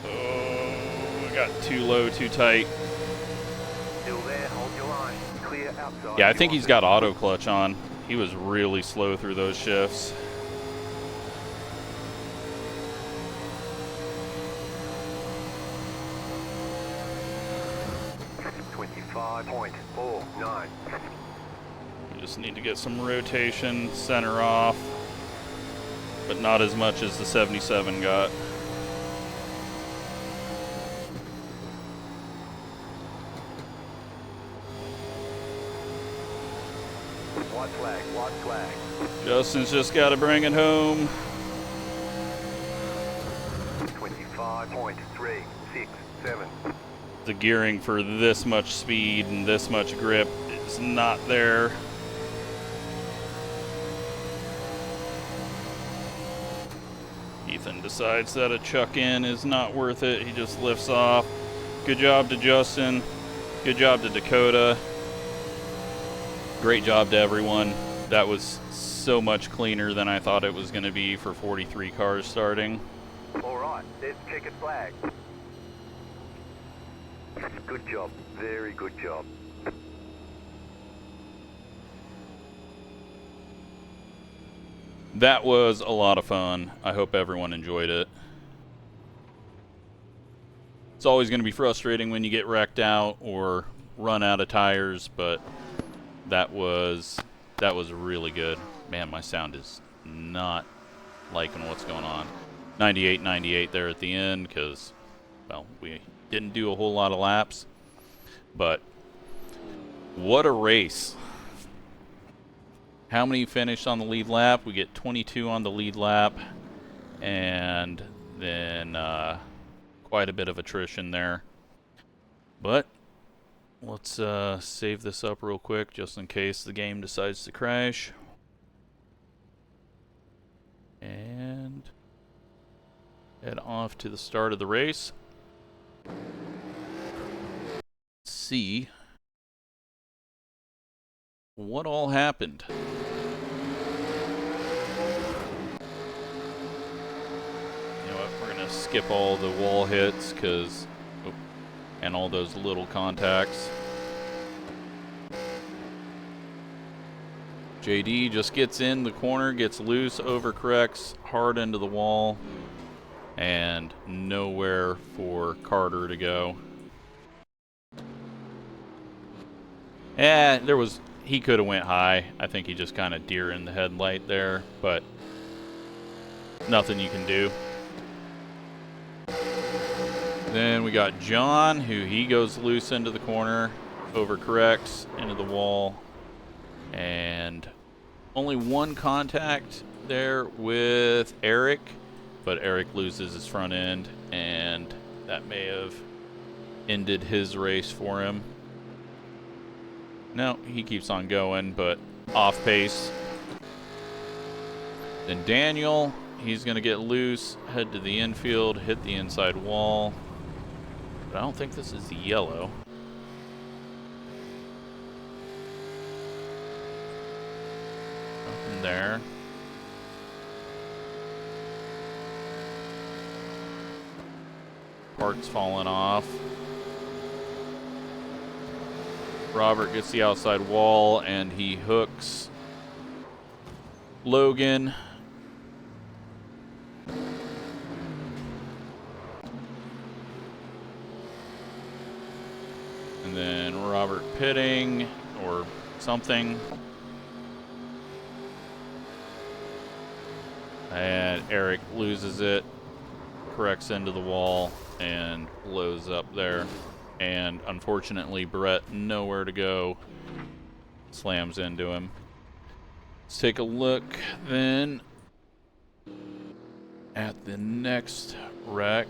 Speaker 1: Oh, we got too low, too tight.
Speaker 2: Still there. Hold your line. Clear outside.
Speaker 1: Yeah, I think he's got auto clutch on. He was really slow through those shifts. .49. We just need to get some rotation, center off, but not as much as the 77 got.
Speaker 2: White flag, white flag.
Speaker 1: Justin's just got to bring it home.
Speaker 2: 25.367.
Speaker 1: The gearing for this much speed and this much grip is not there. Ethan decides that a chuck in is not worth it. He just lifts off. Good job to Justin. Good job to Dakota. Great job to everyone. That was so much cleaner than I thought it was going to be for 43 cars starting.
Speaker 2: All right, there's the checkered flag. Good job. Very good job.
Speaker 1: That was a lot of fun. I hope everyone enjoyed it. It's always going to be frustrating when you get wrecked out or run out of tires, but that was really good. Man, my sound is not liking what's going on. 98 there at the end because, well, we didn't do a whole lot of laps, but what a race. How many finished on the lead lap? We get 22 on the lead lap, and then quite a bit of attrition there. But let's save this up real quick just in case the game decides to crash. And head off to the start of the race. See what all happened. You know what, we're gonna skip all the wall hits and all those little contacts. JD just gets in the corner, gets loose, overcorrects hard into the wall, and nowhere for Carter to go. He could have went high. I think he just kind of deer in the headlight there, but nothing you can do. Then we got John, who he goes loose into the corner, overcorrects into the wall, and only one contact there with Eric, but Eric loses his front end, and that may have ended his race for him. No, he keeps on going, but off pace. Then Daniel, he's going to get loose, head to the infield, hit the inside wall. But I don't think this is the yellow. Nothing there. Parts falling off. Robert gets the outside wall and he hooks Logan. And then Robert pitting or something. And Eric loses it, corrects into the wall, and blows up there. And unfortunately, Brett, nowhere to go, slams into him. Let's take a look then at the next wreck.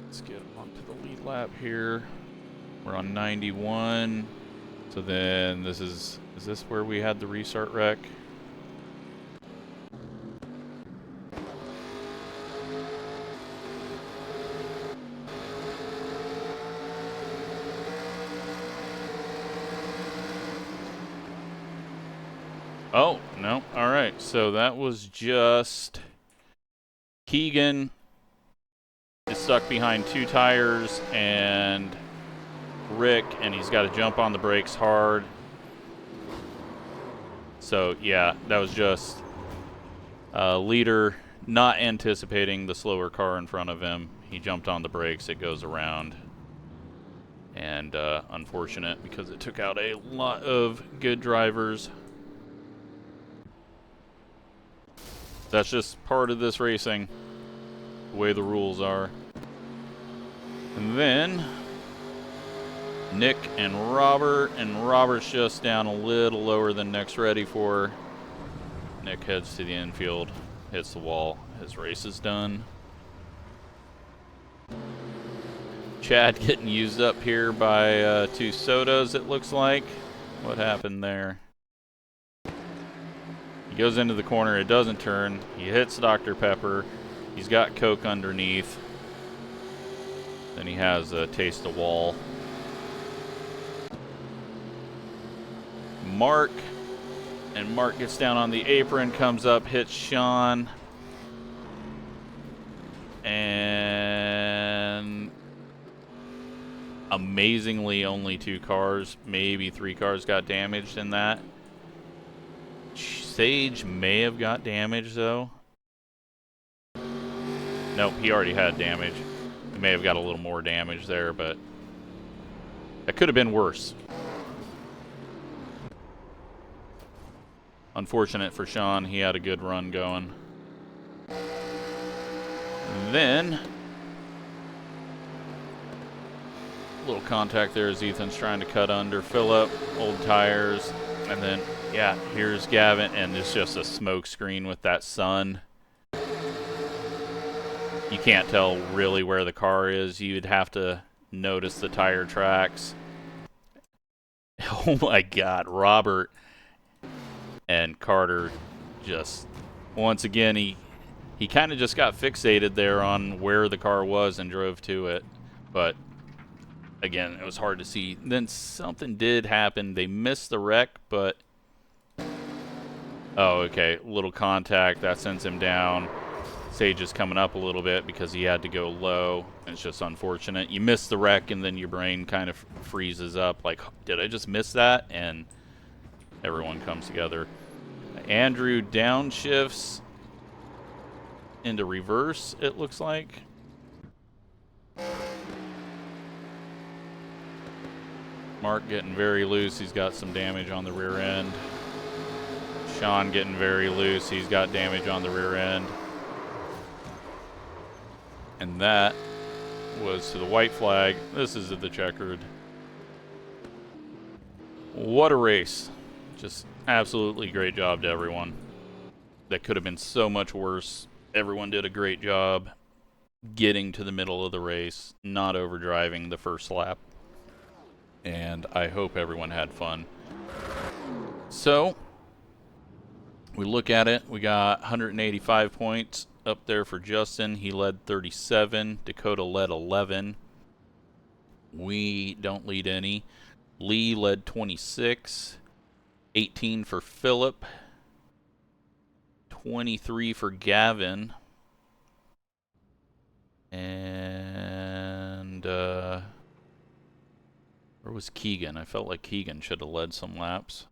Speaker 1: Let's get onto the lead lap here. We're on 91. So then this is this where we had the restart wreck? Oh, no. All right. So that was just Keegan is stuck behind 2 tires and Rick, and he's got to jump on the brakes hard. So, yeah, that was just leader not anticipating the slower car in front of him. He jumped on the brakes. It goes around. And unfortunate because it took out a lot of good drivers. That's just part of this racing, the way the rules are. And then Nick and Robert's just down a little lower than Nick's ready for. Nick heads to the infield, hits the wall. His race is done. Chad getting used up here by 2 sodas, it looks like. What happened there? He goes into the corner, it doesn't turn. He hits Dr. Pepper. He's got Coke underneath. Then he has a taste of wall. Mark gets down on the apron, comes up, hits Sean. And amazingly only 2 cars, maybe 3 cars got damaged in that. Sage may have got damaged though. Nope, he already had damage. He may have got a little more damage there, but that could have been worse. Unfortunate for Sean, he had a good run going. And then a little contact there as Ethan's trying to cut under Phillip, old tires, and then yeah, here's Gavin, and it's just a smoke screen with that sun. You can't tell really where the car is. You'd have to notice the tire tracks. Oh my God, Robert and Carter just, once again, he kind of just got fixated there on where the car was and drove to it. But again, it was hard to see. Then something did happen. They missed the wreck, but oh, okay, little contact, that sends him down. Sage is coming up a little bit because he had to go low. It's just unfortunate. You miss the wreck and then your brain kind of freezes up like, did I just miss that? And everyone comes together. Andrew downshifts into reverse, it looks like. Mark getting very loose. He's got some damage on the rear end. Sean getting very loose. He's got damage on the rear end. And that was to the white flag. This is the checkered. What a race. Just absolutely great job to everyone. That could have been so much worse. Everyone did a great job getting to the middle of the race, not overdriving the first lap. And I hope everyone had fun. So we look at it. We got 185 points up there for Justin. He led 37. Dakota led 11. We don't lead any. Lee led 26. 18 for Phillip. 23 for Gavin. And where was Keegan? I felt like Keegan should have led some laps.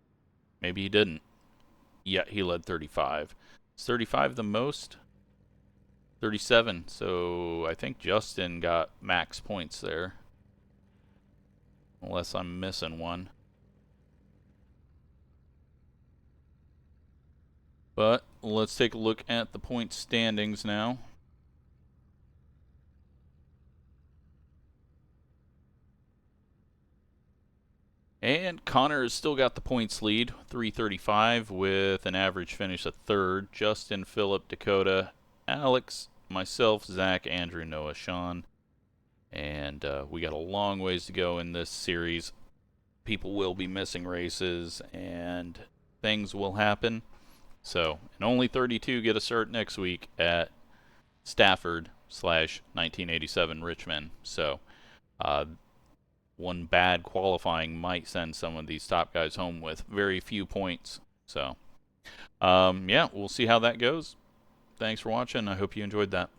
Speaker 1: Maybe he didn't. Yeah, he led 35. Is 35 the most? 37. So I think Justin got max points there. Unless I'm missing one. But let's take a look at the point standings now. And Connor has still got the points lead, 335, with an average finish of third. Justin, Phillip, Dakota, Alex, myself, Zach, Andrew, Noah, Sean, and we got a long ways to go in this series. People will be missing races, and things will happen. So, and only 32 get a cert next week at Stafford/1987 Richmond. So, one bad qualifying might send some of these top guys home with very few points. So, yeah, we'll see how that goes. Thanks for watching. I hope you enjoyed that.